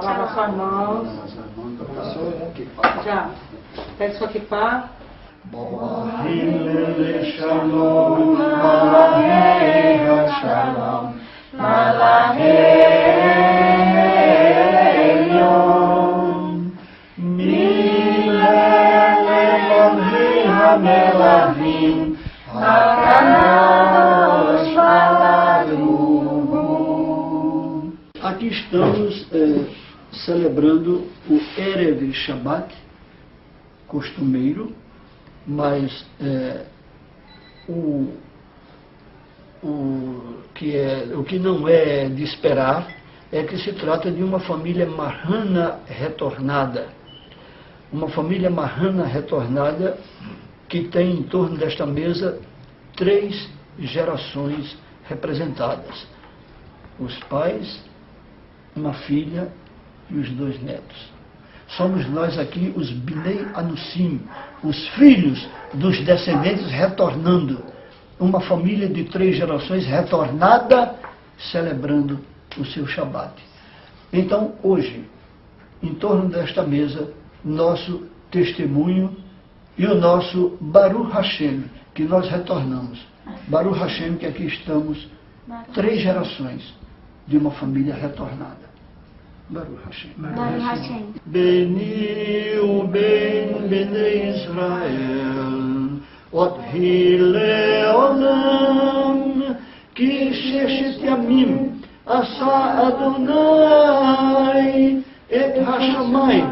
Lava suas mãos. Já. Pega sua kippah. Hillel Shalom, Malachei Shalom, Malachei Elyon, Milel Elohim HaMelachim, HaKadosh Baruch. Aqui estamos celebrando o Erev Shabbat, costumeiro, mas o que não é de esperar é que se trata de uma família marrana retornada. Uma família marrana retornada que tem em torno desta mesa 3 gerações representadas. Os pais, uma filha e os 2 netos. Somos nós aqui os Bnei Anusim, os filhos dos descendentes retornando. Uma família de 3 gerações retornada, celebrando o seu Shabat. Então, hoje, em torno desta mesa, nosso testemunho e o nosso Baruch Hashem, que nós retornamos. Baruch Hashem, que aqui estamos, 3 gerações de uma família retornada. Baruch Hashem. Baruch Hashem. Beni uben bnei Israel, ot hileolam, ki sheshet yamim, asa Adonai, et hashamayim,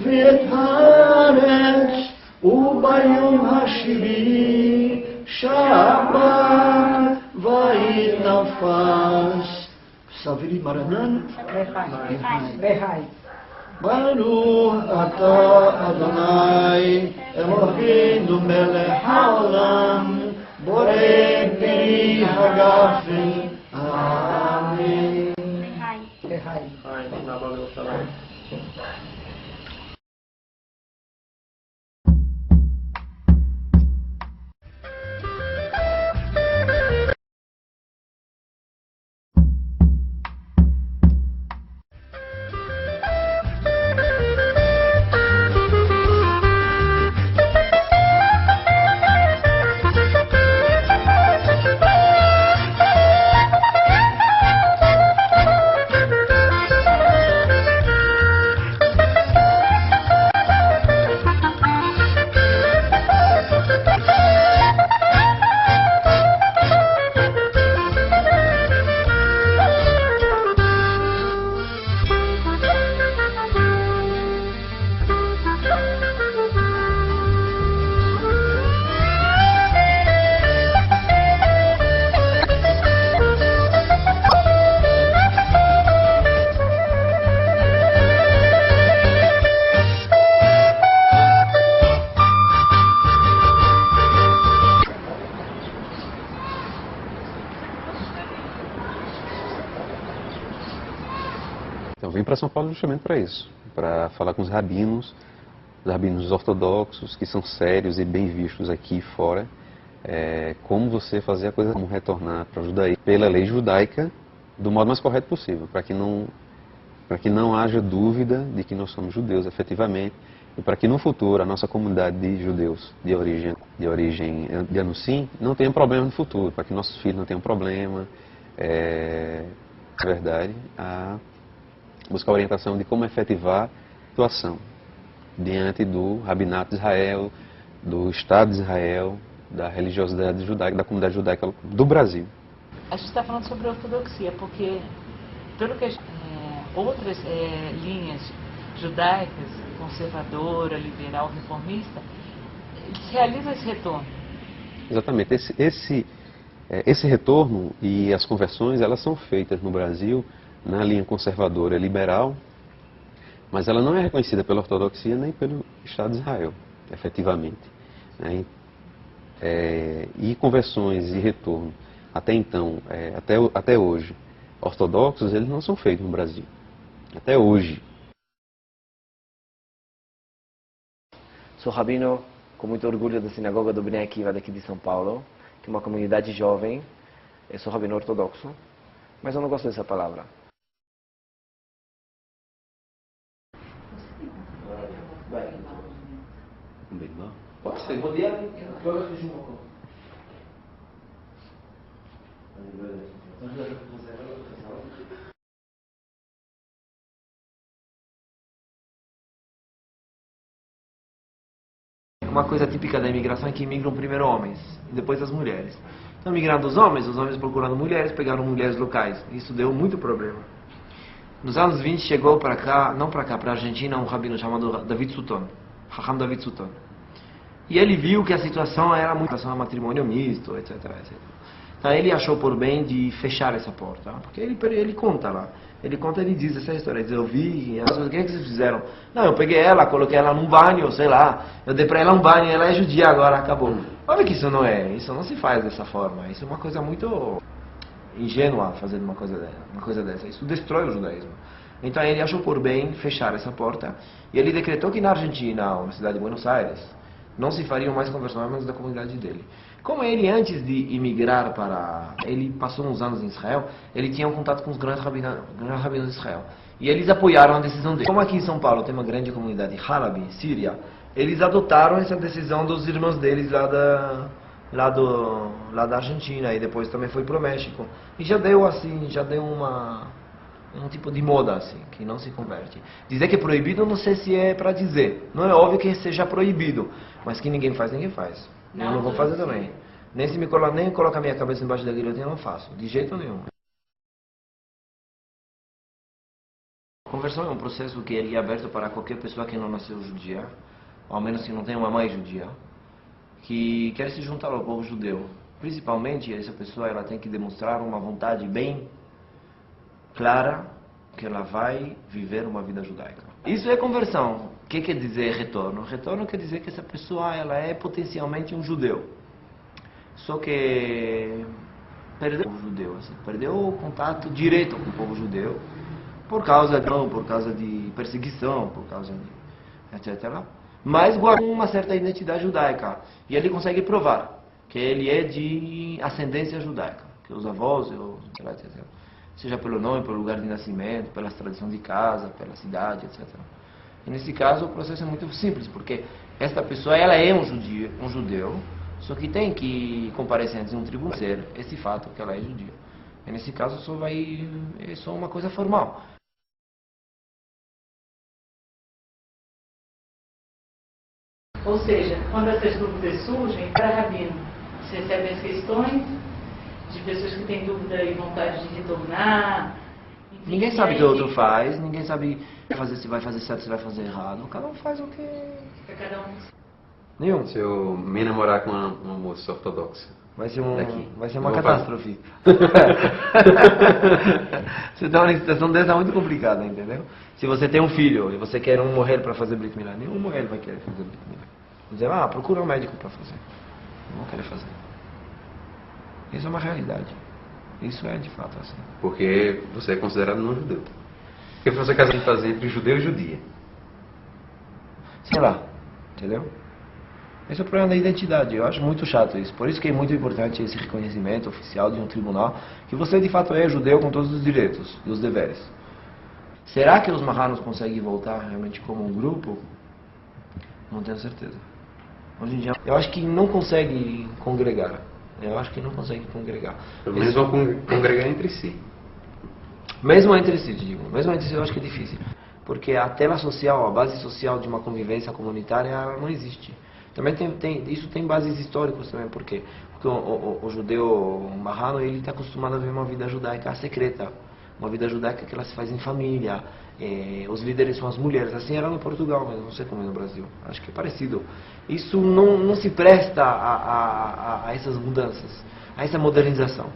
ve'et haaretz, ubayom hashvi, Shabbat, va'itafas. Saviri Maranan, Behai. Baruch atah Adonai, Eloheinu melech haolam, borei peri hagafen. Amém. Behai. para São Paulo justamente para isso, para falar com os rabinos ortodoxos, que são sérios e bem vistos aqui fora, como você fazer a coisa, como retornar para o judaísmo pela lei judaica do modo mais correto possível, para que não haja dúvida de que nós somos judeus efetivamente, e para que no futuro a nossa comunidade de judeus de origem de Anusim não tenha problema no futuro, para que nossos filhos não tenham problema, na verdade, a buscar orientação de como efetivar a situação diante do Rabinato de Israel, do Estado de Israel, da religiosidade judaica, da comunidade judaica do Brasil. A gente está falando sobre a ortodoxia, porque pelo que outras linhas judaicas, conservadora, liberal, reformista, realiza esse retorno. Exatamente. Esse retorno e as conversões, elas são feitas no Brasil na linha conservadora e liberal, mas ela não é reconhecida pela ortodoxia nem pelo Estado de Israel, efetivamente. E conversões e retorno, até então, até hoje, ortodoxos, eles não são feitos no Brasil. Até hoje. Sou rabino com muito orgulho da sinagoga do Bnei Akiva daqui de São Paulo, que é uma comunidade jovem. Eu sou rabino ortodoxo, mas eu não gosto dessa palavra. Pode ser. Uma coisa típica da imigração é que imigram primeiro homens e depois as mulheres. Então, migrando os homens procurando mulheres, pegaram mulheres locais. Isso deu muito problema. Nos anos 20 chegou para cá, não para cá, para a Argentina, um rabino chamado David Sutton, Raham David Sutton. E ele viu que a situação era muito relação a matrimônio misto, etc, etc. Então ele achou por bem de fechar essa porta, porque ele conta lá. Ele diz essa história, ele diz, eu vi, o que vocês fizeram? Não, eu peguei ela, coloquei ela num banho, sei lá, eu dei para ela um banho, ela é judia agora, acabou. Olha que isso não se faz dessa forma, isso é uma coisa muito ingênua fazer uma coisa dessa, isso destrói o judaísmo. Então ele achou por bem fechar essa porta, e ele decretou que na Argentina, ou na cidade de Buenos Aires, não se fariam mais conversões da comunidade dele. Como ele, antes de imigrar ele passou uns anos em Israel, ele tinha um contato com os grandes rabinos de Israel. E eles apoiaram a decisão dele. Como aqui em São Paulo tem uma grande comunidade Halabi, Síria, eles adotaram essa decisão dos irmãos deles lá da Argentina, e depois também foi para o México. E já deu um tipo de moda assim, que não se converte. Dizer que é proibido, não sei se é para dizer. Não é óbvio que seja proibido, mas que ninguém faz, ninguém faz. Eu não vou fazer também. Nem se nem colocar minha cabeça embaixo da guilhotina, eu não faço. De jeito nenhum. A conversão é um processo que ele é aberto para qualquer pessoa que não nasceu judia, ou ao menos que não tem uma mãe judia, que quer se juntar ao povo judeu. Principalmente, essa pessoa ela tem que demonstrar uma vontade bem clara que ela vai viver uma vida judaica. Isso é conversão. O que quer dizer retorno? Retorno quer dizer que essa pessoa ela é potencialmente um judeu. Só que perdeu o povo judeu, assim, perdeu o contato direto com o povo judeu por causa de perseguição, por causa de etc. Mas guardou uma certa identidade judaica. E ele consegue provar que ele é de ascendência judaica, que os avós, etc. Seja pelo nome, pelo lugar de nascimento, pela tradição de casa, pela cidade, etc. E nesse caso o processo é muito simples, porque esta pessoa ela é um judeu, só que tem que comparecer antes de um tribunal dizer esse fato que ela é judia. E nesse caso é só uma coisa formal. Ou seja, quando essas dúvidas surgem, para rabino, você recebe as questões de pessoas que têm dúvida e vontade de retornar. Enfim, Ninguém sabe o que o outro faz, ninguém sabe se vai fazer certo, se vai fazer errado. Cada um faz o que... Cada um. Nenhum. Se eu me namorar com uma moça ortodoxa. Vai ser uma catástrofe. Você está numa situação dessa muito complicada, entendeu? Se você tem um filho e você quer um mulher para fazer Brit Milá, nenhum mulher vai querer fazer Brit Milá. Dizer, procura um médico para fazer. Não vão querer fazer. Isso é uma realidade. Isso é de fato assim. Porque você é considerado não judeu. Porque você casa de fazer entre judeu e judia. Sei lá, entendeu? Esse é o problema da identidade, eu acho muito chato isso. Por isso que é muito importante esse reconhecimento oficial de um tribunal, que você de fato é judeu com todos os direitos e os deveres. Será que os marranos conseguem voltar realmente como um grupo? Não tenho certeza. Hoje em dia, eu acho que não consegue congregar. Eu acho que não consegue congregar. Pelo menos vão congregar entre si. Mesmo entre si, digo. Mesmo entre si eu acho que é difícil. Porque a tela social, a base social de uma convivência comunitária, ela não existe. Também isso tem bases históricas também. Por quê? Porque o judeu marrano, ele está acostumado a ver uma vida judaica secreta. Uma vida judaica que ela se faz em família. Os líderes são as mulheres. Assim era no Portugal, mas não sei como é no Brasil. Acho que é parecido. Isso não se presta a essas mudanças, a essa modernização.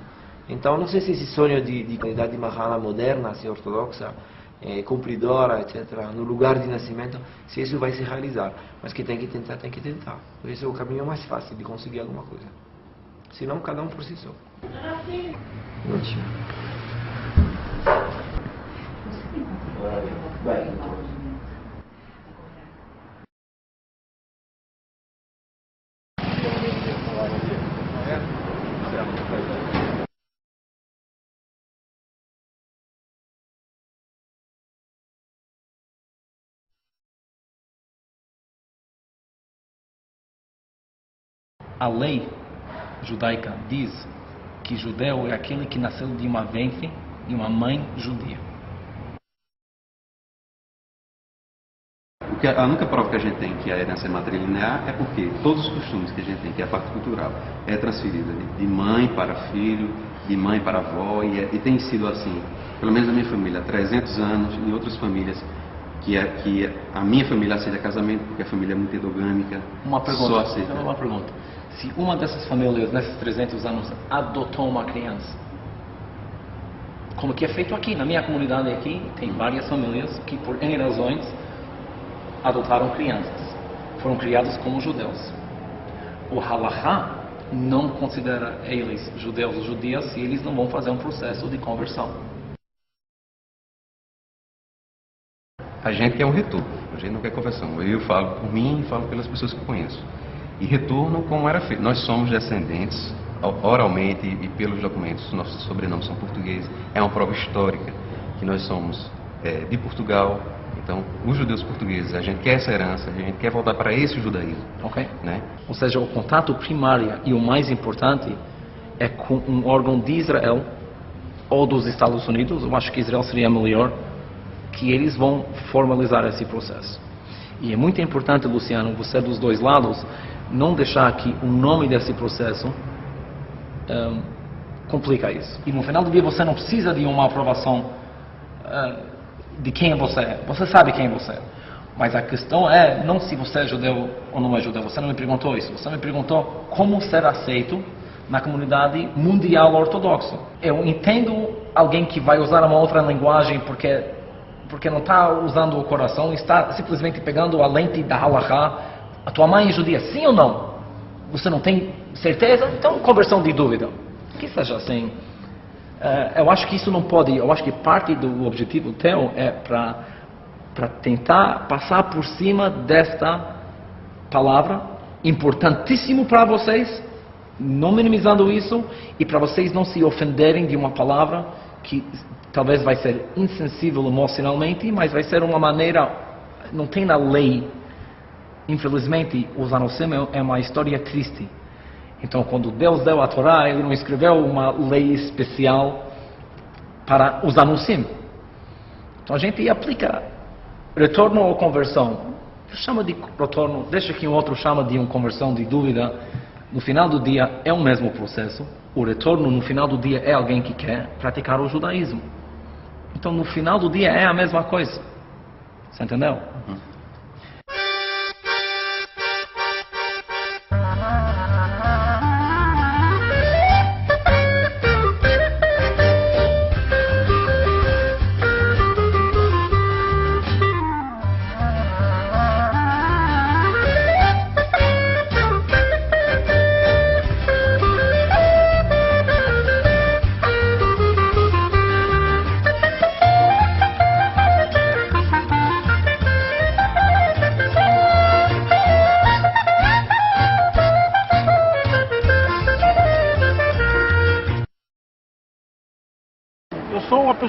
Então, não sei se esse sonho de comunidade marrana moderna, assim, ortodoxa, cumpridora, etc., no lugar de nascimento, se isso vai se realizar. Mas que tem que tentar, tem que tentar. Esse é o caminho mais fácil de conseguir alguma coisa. Senão, cada um por si só. Ótimo. Vai. A lei judaica diz que judeu é aquele que nasceu de uma ventre e uma mãe judia. A única prova que a gente tem que a herança é matrilinear é porque todos os costumes que a gente tem, que é a parte cultural, é transferida de mãe para filho, de mãe para avó, e tem sido assim, pelo menos na minha família, há 300 anos, em outras famílias, que a minha família aceita casamento, porque a família é muito endogâmica, Uma pergunta, só aceita. uma pergunta. Se uma dessas famílias, nesses 300 anos, adotou uma criança, como que é feito aqui, na minha comunidade aqui, tem várias famílias que, por N razões, adotaram crianças. Foram criados como judeus. O halakha não considera eles judeus ou judias se eles não vão fazer um processo de conversão. A gente quer um retorno, a gente não quer conversão. Eu falo por mim e falo pelas pessoas que eu conheço. E retorno como era feito. Nós somos descendentes, oralmente e pelos documentos, nossos sobrenomes são portugueses. É uma prova histórica que nós somos de Portugal. Então, os judeus portugueses, a gente quer essa herança, a gente quer voltar para esse judaísmo. Ok. Né? Ou seja, o contato primário e o mais importante é com um órgão de Israel ou dos Estados Unidos. Eu acho que Israel seria melhor, que eles vão formalizar esse processo. E é muito importante, Luciano, você dos dois lados, não deixar que o nome desse processo complica isso. E no final do dia você não precisa de uma aprovação de quem você é. Você sabe quem você é. Mas a questão é não se você é judeu ou não é judeu. Você não me perguntou isso. Você me perguntou como ser aceito na comunidade mundial ortodoxa. Eu entendo alguém que vai usar uma outra linguagem porque não está usando o coração, está simplesmente pegando a lente da halakha. A tua mãe é judia, sim ou não? Você não tem certeza? Então, conversão de dúvida. Que seja assim. Eu acho que isso não pode. Eu acho que parte do objetivo teu é para tentar passar por cima desta palavra, importantíssimo para vocês, não minimizando isso, e para vocês não se ofenderem de uma palavra que talvez vai ser insensível emocionalmente, mas vai ser uma maneira, não tem na lei. Infelizmente, os Anosim é uma história triste. Então, quando Deus deu a Torá, Ele não escreveu uma lei especial para os Anosim. Então, a gente aplica retorno ou conversão. Chama de retorno, deixa que um outro chama de uma conversão de dúvida. No final do dia, é o mesmo processo. O retorno, no final do dia, é alguém que quer praticar o judaísmo. Então, no final do dia, é a mesma coisa. Você entendeu?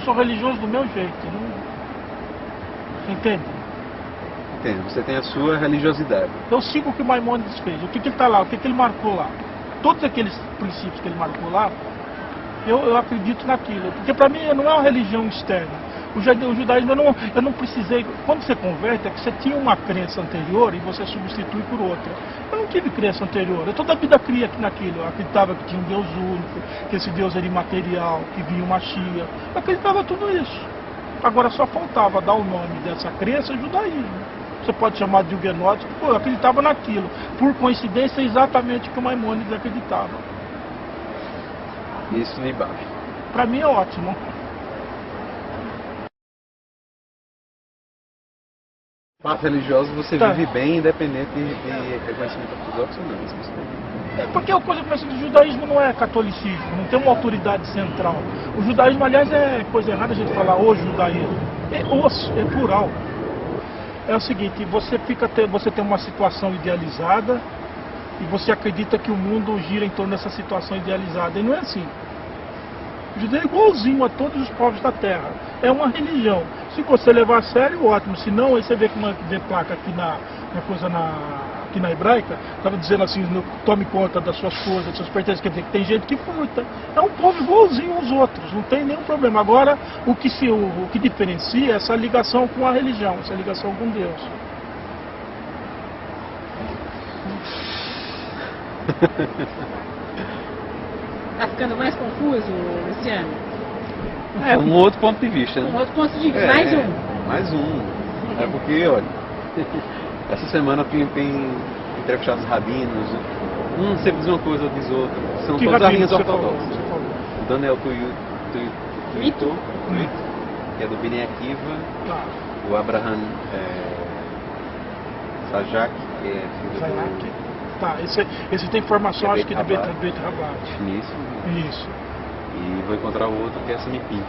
eu sou religioso do meu jeito. Você entende? Entendo, você tem a sua religiosidade. Eu sigo o que o Maimônides fez. O que ele está lá, o que ele marcou lá. Todos aqueles princípios que ele marcou lá, eu acredito naquilo. Porque para mim não é uma religião externa. O judaísmo eu não precisei. Quando você converte, é que você tinha uma crença anterior e você substitui por outra. Eu não tive crença anterior. Eu toda a vida cria aqui naquilo. Eu acreditava que tinha um Deus único, que esse Deus era imaterial, que vinha uma Machia. Eu acreditava tudo isso. Agora só faltava dar o nome dessa crença judaísmo. Você pode chamar de hugenótico, eu acreditava naquilo. Por coincidência, é exatamente o que o Maimônides acreditava. Isso me basta. Para mim é ótimo. Fato religioso, você vive bem, independente de reconhecimento ortodoxo ou não. Isso você tem. É porque a coisa começa do judaísmo não é catolicismo, não tem uma autoridade central. O judaísmo, aliás, é coisa errada a gente falar o judaísmo. É plural. É o seguinte, você tem uma situação idealizada e você acredita que o mundo gira em torno dessa situação idealizada. E não é assim. O judeu é igualzinho a todos os povos da terra. É uma religião. Se você levar a sério, ótimo. Se não, aí você vê que uma placa aqui aqui na hebraica, estava dizendo assim, tome conta das suas coisas, das suas pertences. Quer dizer, que tem gente que furta. É um povo igualzinho aos outros, não tem nenhum problema. Agora, o que diferencia é essa ligação com a religião, essa ligação com Deus. Tá ficando mais confuso, Luciano? É, um outro ponto de vista. Um outro ponto de vista. Mais um. Mais um. É porque, olha, essa semana tem entrevistados rabinos. Um sempre diz uma coisa, outro diz outra. São todos rabinos ortodoxos. O Daniel Tuito, que é do Bnei Akiva. O Abraham Sajak, que é filho do... Tá, esse tem informação, acho que de Beit Rabat. Isso. E vou encontrar o outro, que é Sami Pinto.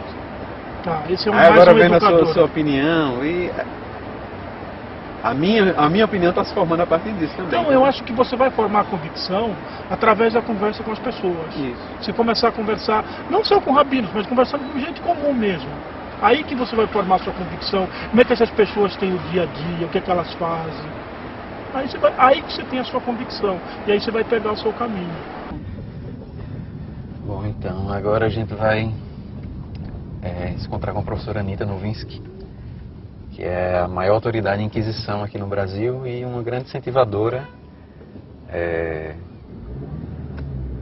Tá, esse é um agora mais um vendo a sua opinião, e a minha opinião está se formando a partir disso também. Então, eu acho que você vai formar a convicção através da conversa com as pessoas. Isso. Você começar a conversar, não só com rabinos, mas conversando com gente comum mesmo. Aí que você vai formar a sua convicção, como é que essas pessoas têm o dia a dia, o que é que elas fazem. Aí que você tem a sua convicção. E aí você vai pegar o seu caminho. Bom, então, agora a gente vai se encontrar com a professora Anita Novinsky, que é a maior autoridade em Inquisição aqui no Brasil e uma grande incentivadora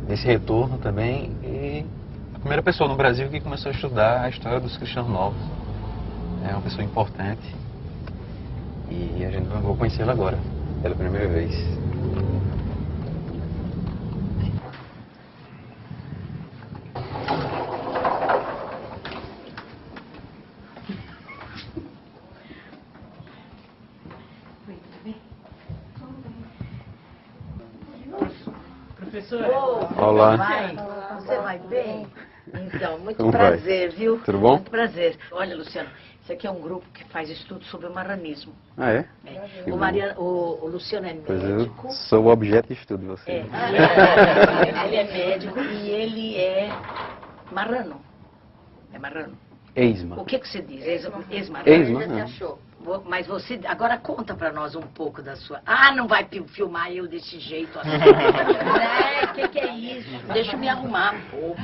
desse retorno também. E a primeira pessoa no Brasil que começou a estudar a história dos cristãos novos. É uma pessoa importante e a gente vai conhecê-la agora. Pela primeira vez. Professora. Olá. Você vai bem? Então, muito Como prazer, vai? viu? Tudo bom? Muito prazer. Olha, Luciano, isso aqui é um grupo que faz estudo sobre o marranismo. Ah, é? O Luciano é Pois médico. eu sou o objeto de estudo de você. Ele é médico e ele é marrano. É marrano. Ex-marrano. O que você diz? Ex-marrano? Ex-marrano. Mas você agora conta pra nós um pouco da sua... Ah, não vai filmar eu desse jeito assim. Que é isso? Deixa eu me arrumar um pouco.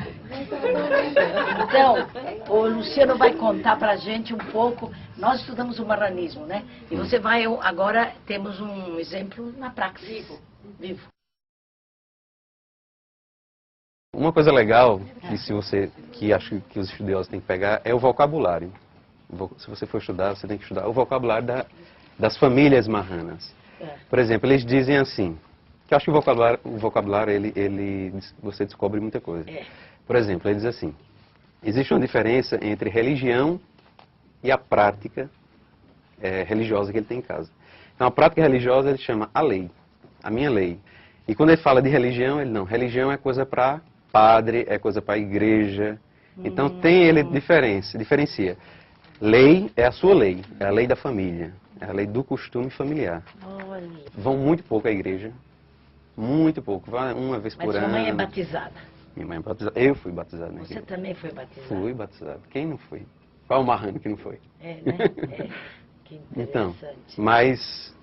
Então, o Luciano vai contar pra gente um pouco. Nós estudamos o marranismo, né? E você vai... Agora temos um exemplo na praxis. Vivo. Uma coisa legal que acho que os estudiosos têm que pegar é o vocabulário. Se você for estudar, você tem que estudar o vocabulário das famílias marranas. Por exemplo, eles dizem assim, que eu acho que o vocabulário você descobre muita coisa. Por exemplo, ele diz assim, existe uma diferença entre religião e a prática religiosa que ele tem em casa. Então, a prática religiosa ele chama a lei, a minha lei. E quando ele fala de religião, ele não, religião é coisa para padre, é coisa para igreja. Então, ele diferencia. Lei é a sua lei, é a lei da família, é a lei do costume familiar. Olha. Vão muito pouco à igreja, muito pouco, vai uma vez por ano. Mas sua mãe é batizada? Minha mãe é batizada, eu fui batizado na igreja. Você também foi batizado? Fui batizado, quem não foi? Qual o marrano que não foi? É, né? É. Que Então, interessante. mas,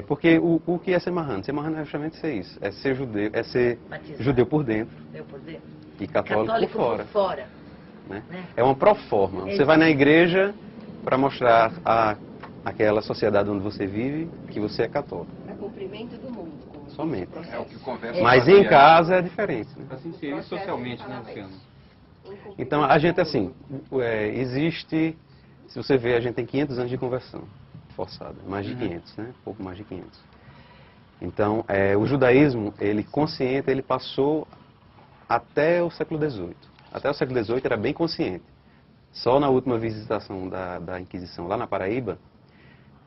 porque o que é ser marrano? Ser marrano é justamente ser isso, é ser Batizado. judeu por dentro Judeu por dentro. e católico por fora. Né? Né? É uma proforma. Você vai na igreja para mostrar àquela sociedade onde você vive que você é católico. Para cumprimento do mundo. Somente. É o que o conversa Mas em casa é diferente. Né? Para se inserir socialmente, né, Luciano? Então, a gente, assim, existe, se você ver, a gente tem 500 anos de conversão forçada, mais de 500, né? Pouco mais de 500. Então, o judaísmo, ele consciente, ele passou até o século XVIII. Até o século XVIII era bem consciente. Só na última visitação da Inquisição lá na Paraíba,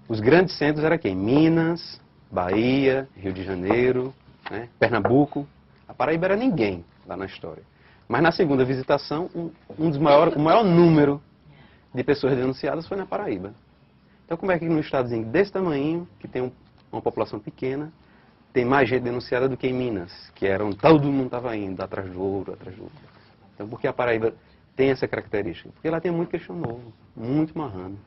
os grandes centros eram quem? Minas, Bahia, Rio de Janeiro, né? Pernambuco. A Paraíba era ninguém lá na história. Mas na segunda visitação, o maior número de pessoas denunciadas foi na Paraíba. Então como é que num estadozinho desse tamanho, que tem uma população pequena, tem mais gente denunciada do que em Minas, que todo mundo estava indo atrás do ouro, atrás do ouro. Então por que a Paraíba tem essa característica? Porque lá tem muito questão novo, muito marrano.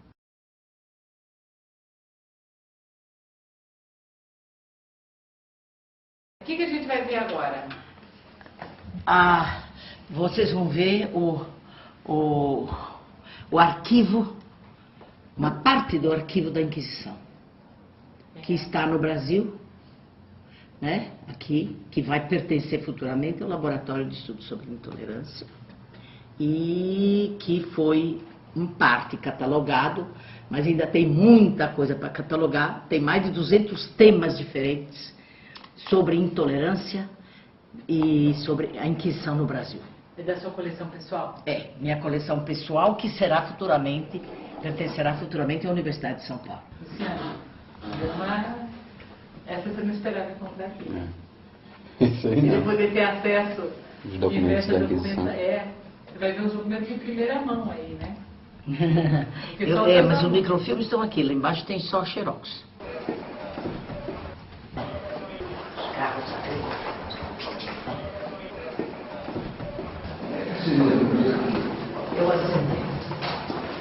O que a gente vai ver agora? Vocês vão ver o arquivo, uma parte do arquivo da Inquisição, que está no Brasil, né? Aqui, que vai pertencer futuramente ao Laboratório de Estudos sobre Intolerância, e que foi em parte catalogado, mas ainda tem muita coisa para catalogar, tem mais de 200 temas diferentes sobre intolerância e sobre a Inquisição no Brasil. É da sua coleção pessoal? É, minha coleção pessoal, que pertencerá futuramente à Universidade de São Paulo. Luciano, essa você não esperava encontrar aqui. Isso aí não. Você poder ter acesso Os documentos da Inquisição. Você vai ver os documentos de primeira mão aí, né? Mas os microfilmes estão aqui, lá embaixo tem só xerox. Eu acendei.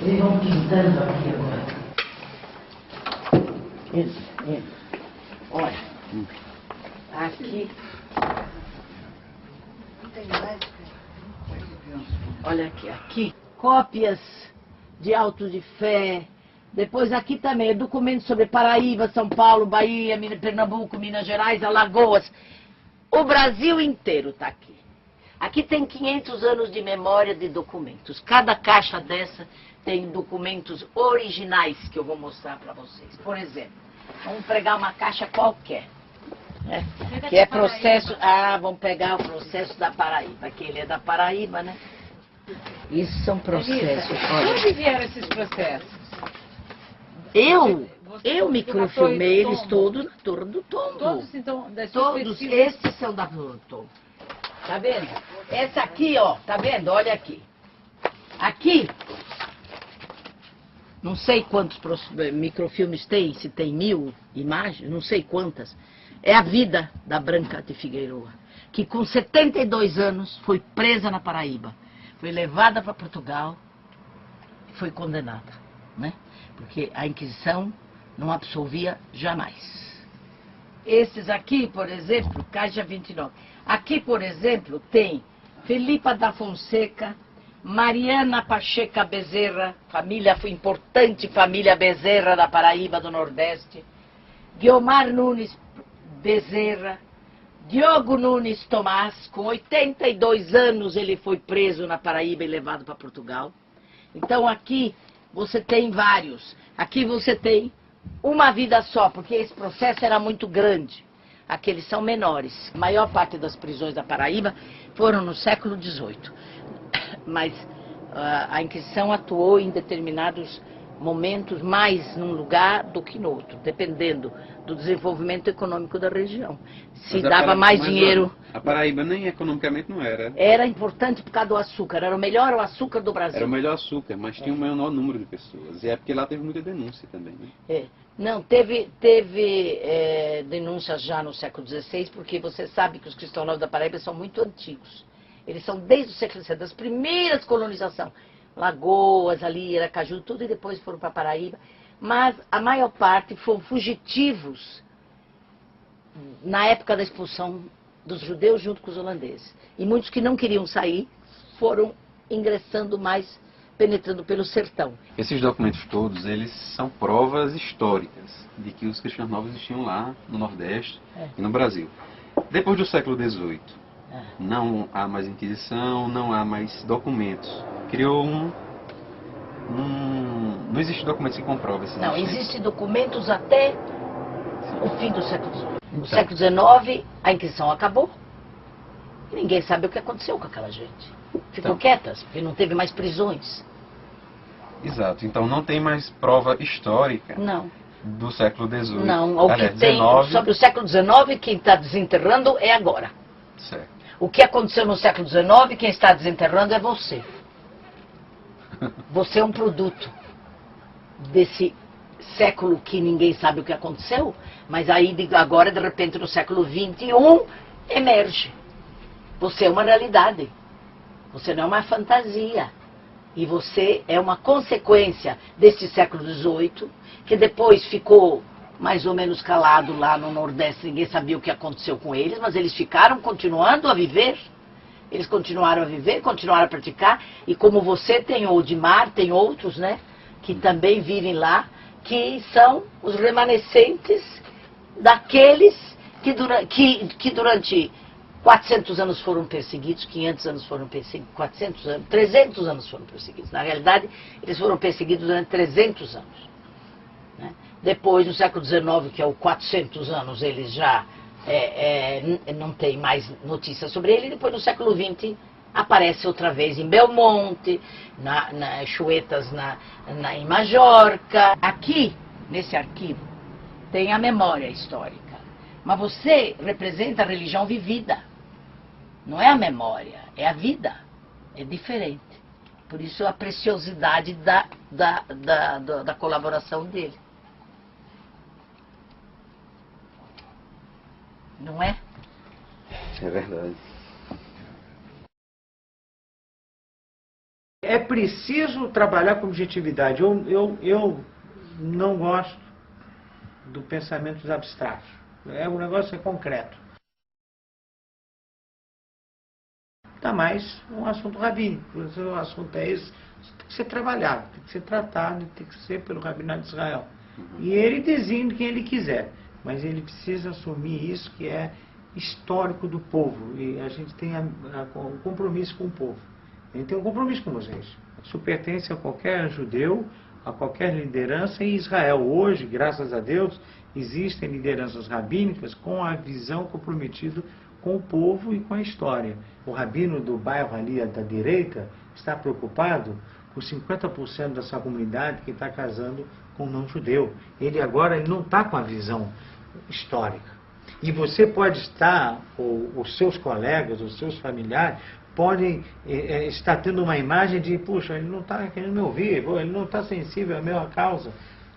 Eles vão pintando aqui agora. Isso. Olha. Aqui. Olha aqui. Cópias de autos de fé. Depois aqui também, documentos sobre Paraíba, São Paulo, Bahia, Pernambuco, Minas Gerais, Alagoas. O Brasil inteiro está aqui. Aqui tem 500 anos de memória de documentos. Cada caixa dessa tem documentos originais que eu vou mostrar para vocês. Por exemplo, vamos pegar uma caixa qualquer, né? Que é processo... vamos pegar o processo da Paraíba, que ele é da Paraíba, né? Isso são processos. Olha. Onde vieram esses processos? Eu microfilmei eles todos na Torre do Tombo. Todos, então, todos esses são da Torre do Tombo. Tá vendo? Essa aqui, ó, tá vendo? Olha aqui. Aqui, não sei quantos microfilmes tem, se tem 1000 imagens, não sei quantas. É a vida da Branca de Figueroa, que com 72 anos foi presa na Paraíba. Foi levada para Portugal e foi condenada, né? Porque a Inquisição não absolvia jamais. Esses aqui, por exemplo, caixa 29. Aqui, por exemplo, tem Felipa da Fonseca, Mariana Pacheca Bezerra, importante família Bezerra da Paraíba do Nordeste, Guiomar Nunes Bezerra, Diogo Nunes Tomás, com 82 anos ele foi preso na Paraíba e levado para Portugal. Então aqui você tem vários. Aqui você tem uma vida só, porque esse processo era muito grande. Aqueles são menores. A maior parte das prisões da Paraíba foram no século XVIII. Mas a Inquisição atuou em determinados momentos mais num lugar do que no outro, dependendo do desenvolvimento econômico da região. Se dava mais dinheiro... A Paraíba nem economicamente não era. Era importante por causa do açúcar, era o melhor açúcar do Brasil. Era o melhor açúcar, mas tinha o menor número de pessoas. E é porque lá teve muita denúncia também, né? Não, teve denúncias já no século XVI, porque você sabe que os cristãos novos da Paraíba são muito antigos. Eles são desde o século XVI, das primeiras colonizações. Lagoas, ali, Aracaju, tudo, e depois foram para Paraíba. Mas a maior parte foram fugitivos na época da expulsão dos judeus junto com os holandeses. E muitos que não queriam sair foram ingressando mais, penetrando pelo sertão. Esses documentos todos, eles são provas históricas de que os cristãos novos existiam lá no Nordeste e no Brasil. Depois do século XVIII, não há mais Inquisição, não há mais documentos. Criou não existe documentos que comprovam esse Não, existem documentos até o fim do século XVIII. No século XIX, a Inquisição acabou. E ninguém sabe o que aconteceu com aquela gente. Ficou quietas, porque não teve mais prisões. Exato. Então não tem mais prova histórica do século XVIII. Não, o que tem sobre o século XIX, quem está desenterrando é agora. Certo. O que aconteceu no século XIX, quem está desenterrando é você. Você é um produto desse século que ninguém sabe o que aconteceu, mas aí agora, de repente, no século XXI, emerge. Você é uma realidade. Você não é uma fantasia. E você é uma consequência desse século XVIII, que depois ficou mais ou menos calado lá no Nordeste, ninguém sabia o que aconteceu com eles, mas eles ficaram continuando a viver. Eles continuaram a viver, continuaram a praticar, e como você tem o Odimar, tem outros, né, que também vivem lá, que são os remanescentes daqueles que durante 400 anos foram perseguidos, 500 anos foram perseguidos, 400 anos, 300 anos foram perseguidos. Na realidade, eles foram perseguidos durante 300 anos. Né? Depois, no século XIX, que é o 400 anos, eles já não tem mais notícias sobre ele. E depois, no século XX, aparece outra vez em Belmonte, na Chuetas, em Majorca. Aqui, nesse arquivo, tem a memória histórica. Mas você representa a religião vivida. Não é a memória, é a vida. É diferente. Por isso a preciosidade da colaboração dele. Não é? É verdade. É preciso trabalhar com objetividade. Eu não gosto do pensamento abstrato. O negócio é concreto. Tá mais um assunto rabínico. O assunto é esse. Tem que ser trabalhado, tem que ser tratado, tem que ser pelo Rabinato de Israel. E ele designa quem ele quiser. Mas ele precisa assumir isso que é histórico do povo. E a gente tem um compromisso com o povo. A gente tem um compromisso com vocês. Isso pertence a qualquer judeu, a qualquer liderança em Israel. Hoje, graças a Deus, existem lideranças rabínicas com a visão comprometida com o povo e com a história. O rabino do bairro ali da direita está preocupado com 50% da sua comunidade que está casando com um não-judeu. Ele agora não está com a visão histórica. E você pode estar, ou os seus colegas, os seus familiares, podem estar tendo uma imagem de, puxa, ele não está querendo me ouvir, ele não está sensível à minha causa.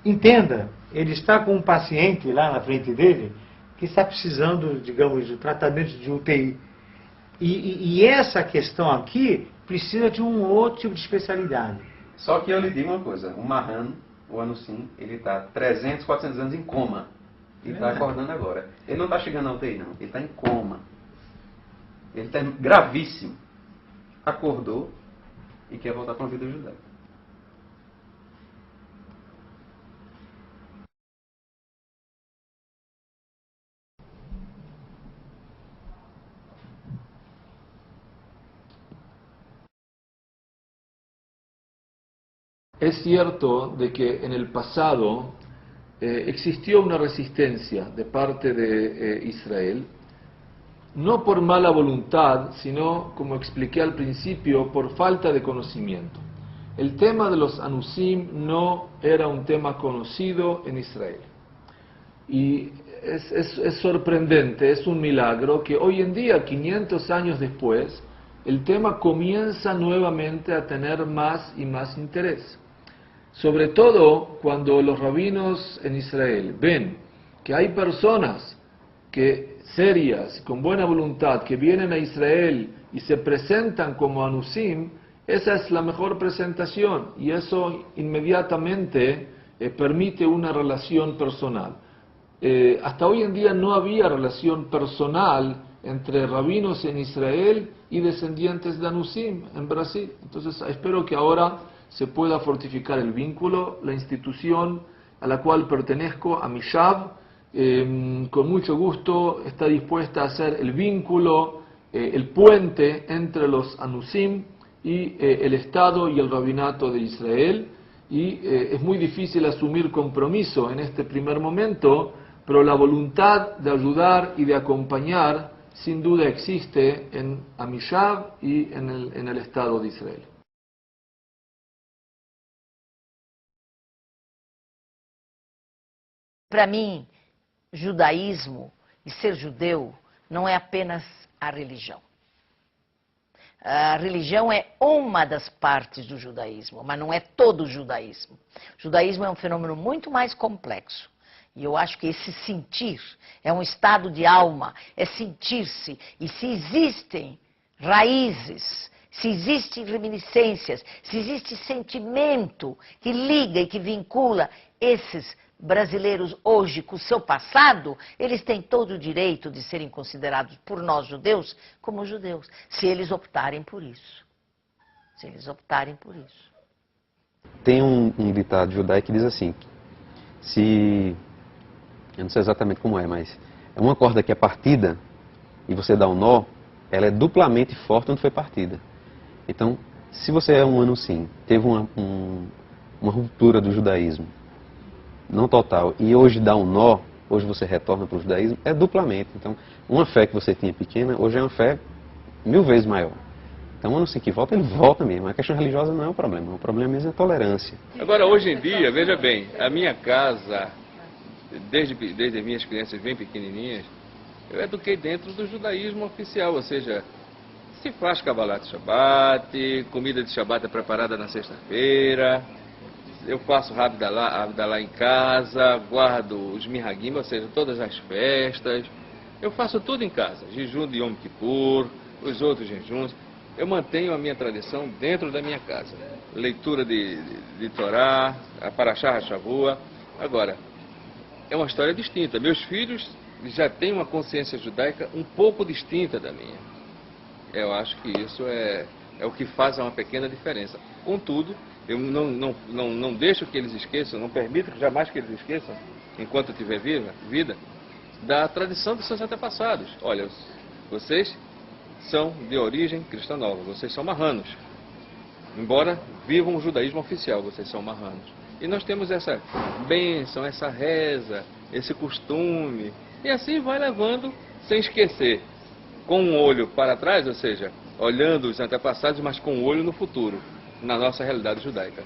Entenda, ele está com um paciente lá na frente dele que está precisando, digamos, de tratamento de UTI. E essa questão aqui precisa de um outro tipo de especialidade. Só que eu lhe digo uma coisa, o Mahan, o Anusim, ele está 300, 400 anos em coma. E está acordando agora. Ele não está chegando à UTI, não. Ele está em coma. Ele está gravíssimo. Acordou e quer voltar para uma vida judaica. Es cierto de que en el pasado existió una resistencia de parte de Israel, no por mala voluntad, sino, como expliqué al principio, por falta de conocimiento. El tema de los Anusim no era un tema conocido en Israel. Y es sorprendente, es un milagro que hoy en día, 500 años después, el tema comienza nuevamente a tener más y más interés. Sobre todo cuando los rabinos en Israel ven que hay personas serias, con buena voluntad, que vienen a Israel y se presentan como Anusim, esa es la mejor presentación y eso inmediatamente permite una relación personal. Hasta hoy en día no había relación personal entre rabinos en Israel y descendientes de Anusim en Brasil. Entonces espero que ahora se pueda fortificar el vínculo. La institución a la cual pertenezco, a Mishav, con mucho gusto está dispuesta a hacer el vínculo, el puente entre los Anusim y el Estado y el Rabinato de Israel. Y es muy difícil asumir compromiso en este primer momento, pero la voluntad de ayudar y de acompañar sin duda existe en Amishav y en el Estado de Israel. Para mim, judaísmo e ser judeu não é apenas a religião. A religião é uma das partes do judaísmo, mas não é todo o judaísmo. O judaísmo é um fenômeno muito mais complexo. E eu acho que esse sentir é um estado de alma, é sentir-se. E se existem raízes, se existem reminiscências, se existe sentimento que liga e que vincula esses brasileiros hoje com o seu passado, eles têm todo o direito de serem considerados por nós judeus como judeus, se eles optarem por isso. Se eles optarem por isso. Tem um ditado judaico que diz assim, eu não sei exatamente como é, mas é uma corda que é partida e você dá um nó, ela é duplamente forte onde foi partida. Então, se você é um Anusim, teve uma ruptura do judaísmo, não total, e hoje dá um nó, hoje você retorna para o judaísmo, é duplamente. Então, uma fé que você tinha pequena, hoje é uma fé 1000 vezes maior. Então, o Anusim que volta, ele volta mesmo. A questão religiosa não é o problema mesmo é a tolerância. Agora, hoje em dia, veja bem, a minha casa, desde as minhas crianças bem pequenininhas, eu eduquei dentro do judaísmo oficial, ou seja, se faz Kabbalat Shabbat, comida de Shabbat é preparada na sexta-feira, eu faço Havdalah em casa, guardo os Minhagim, ou seja, todas as festas, eu faço tudo em casa, jejum de Yom Kippur, os outros jejuns, eu mantenho a minha tradição dentro da minha casa, leitura de Torá, a Parashá HaShavua. Agora, é uma história distinta, meus filhos já têm uma consciência judaica um pouco distinta da minha, eu acho que isso é o que faz uma pequena diferença. Contudo, eu não deixo que eles esqueçam, não permito jamais que eles esqueçam, enquanto eu tiver vida, da tradição dos seus antepassados. Olha, vocês são de origem cristã nova, vocês são marranos. Embora vivam o judaísmo oficial, vocês são marranos. E nós temos essa bênção, essa reza, esse costume, e assim vai levando, sem esquecer, com um olho para trás, ou seja, olhando os antepassados, mas com um olho no futuro, na nossa realidade judaica.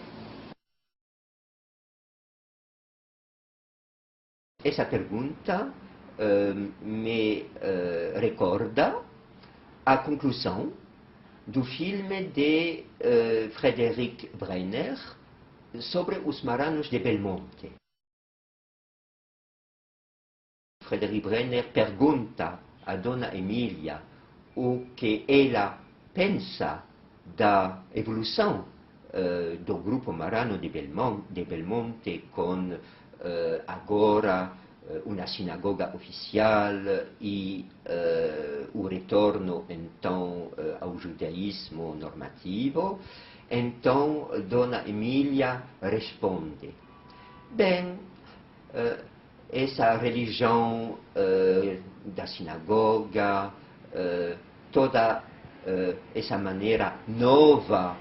Essa pergunta me recorda a conclusão do filme de Frederic Brenner sobre os marranos de Belmonte. Frederic Brenner pergunta a Dona Emília o que ela pensa da evolução do grupo marrano de Belmonte com agora uma sinagoga oficial e o retorno então ao judaísmo normativo. Então Dona Emília responde: bem, essa religião da sinagoga, toda essa maneira nova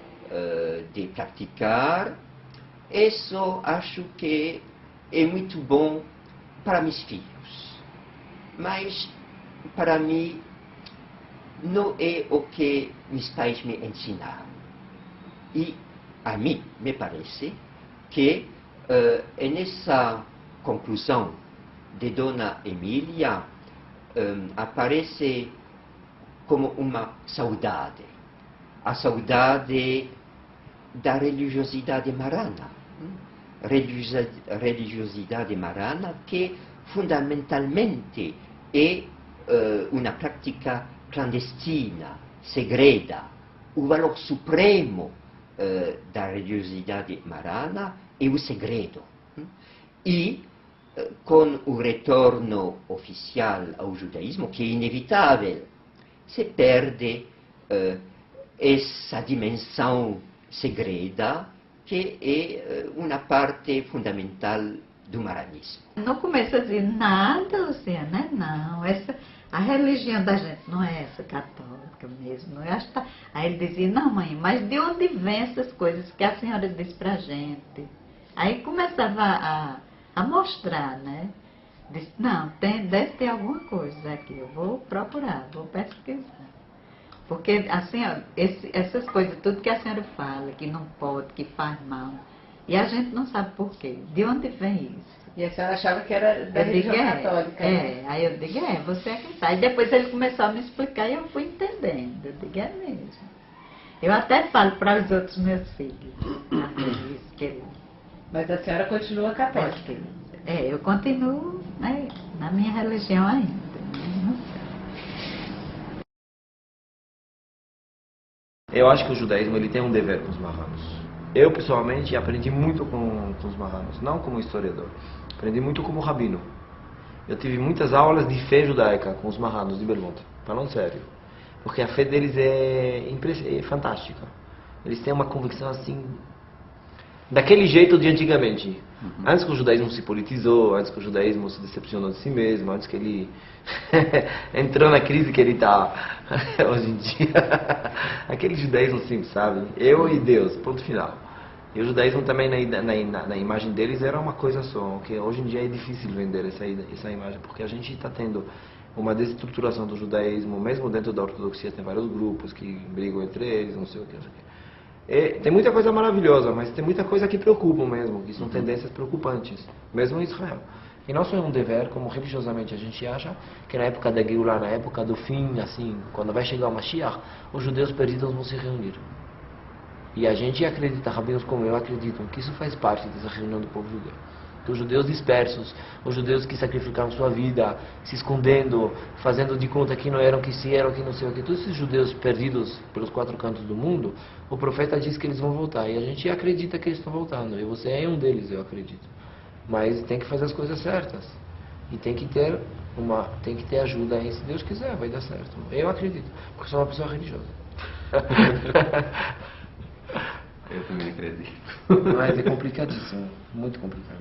de praticar, isso acho que é muito bom para meus filhos. Mas para mim não é o que meus pais me ensinaram. E a mim me parece que nessa conclusão de Dona Emília aparece como uma saudade, a saudade da religiosidade marrana, religiosidade marrana que fundamentalmente é uma prática clandestina, segreda, o valor supremo da religiosidade marana é o segredo. E, com o retorno oficial ao judaísmo, que é inevitável, se perde essa dimensão segreta, que é uma parte fundamental do maranismo. No começo eu dizia, nada, Luciana, não, a religião da gente não é essa católica mesmo. Eu acho que Aí ele dizia, não mãe, mas de onde vem essas coisas que a senhora diz pra gente? Aí começava a mostrar, né? Disse, não, deve ter alguma coisa aqui, eu vou procurar, vou pesquisar. Porque assim, essas coisas, tudo que a senhora fala, que não pode, que faz mal, e a gente não sabe por quê, de onde vem isso? E a senhora achava que era da religião católica, né? Aí eu digo, você é quem sabe. Aí depois ele começou a me explicar e eu fui entendendo. Eu digo, é mesmo. Eu até falo para os outros meus filhos. Mas a senhora continua católica? Eu continuo, né, na minha religião ainda. Eu acho que o judaísmo ele tem um dever com os marranos. Eu, pessoalmente, aprendi muito com os marranos, não como historiador. Aprendi muito como rabino. Eu tive muitas aulas de fé judaica com os marranos de Belmonte, falando sério. Porque a fé deles é fantástica. Eles têm uma convicção assim, daquele jeito de antigamente. Antes que o judaísmo se politizou, antes que o judaísmo se decepcionou de si mesmo, antes que ele entrou na crise que ele está hoje em dia. Aquele judaísmo simples, sabe? Eu e Deus, ponto final. E o judaísmo também na imagem deles era uma coisa só, que hoje em dia é difícil vender essa imagem, porque a gente está tendo uma desestruturação do judaísmo, mesmo dentro da ortodoxia tem vários grupos que brigam entre eles, não sei o que, não sei o que. Tem muita coisa maravilhosa, mas tem muita coisa que preocupa mesmo, que são tendências preocupantes, mesmo em Israel. E nosso é um dever, como religiosamente a gente acha, que na época da Geulah, na época do fim, assim, quando vai chegar o Mashiach, os judeus perdidos vão se reunir. E a gente acredita, rabinos como eu acreditam, que isso faz parte dessa reunião do povo judeu. Que os judeus dispersos, os judeus que sacrificaram sua vida, se escondendo, fazendo de conta que não eram, que se eram, que não sei o que, todos esses judeus perdidos pelos 4 cantos do mundo, o profeta diz que eles vão voltar. E a gente acredita que eles estão voltando. E você é um deles, eu acredito. Mas tem que fazer as coisas certas. E tem que ter ajuda aí, se Deus quiser, vai dar certo. Eu acredito, porque sou uma pessoa religiosa. Eu também acredito. Mas é complicadíssimo, muito complicado.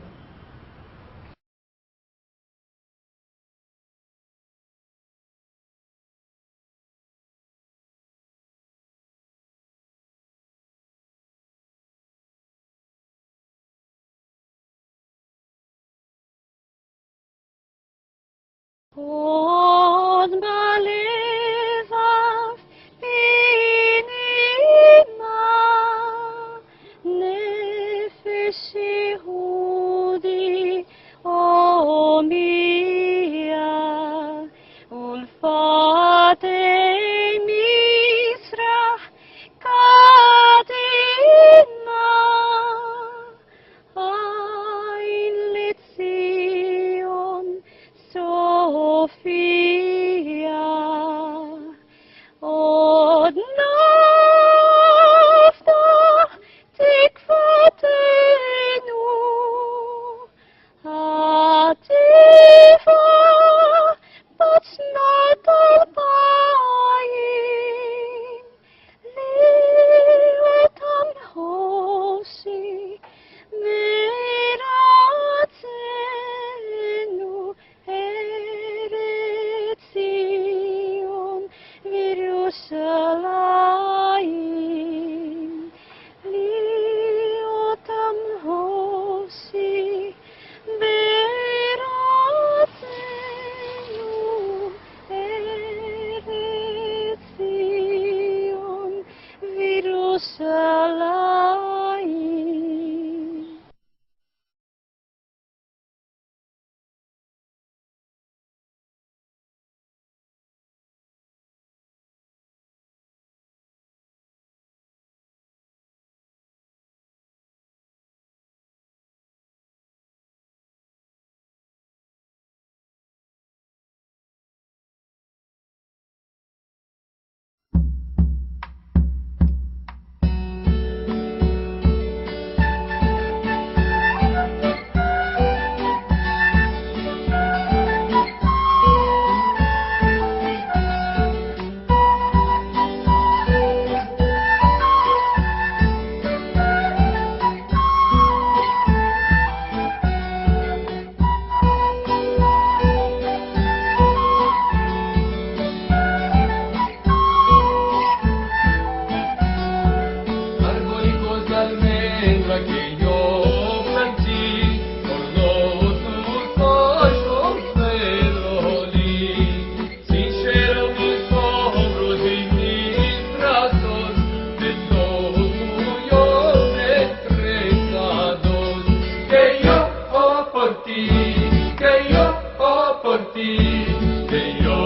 עוד בלבב פנימה נפש יהודי הומייה ולפתי מזרח קדימה עין לציון Sophie. por ti, que yo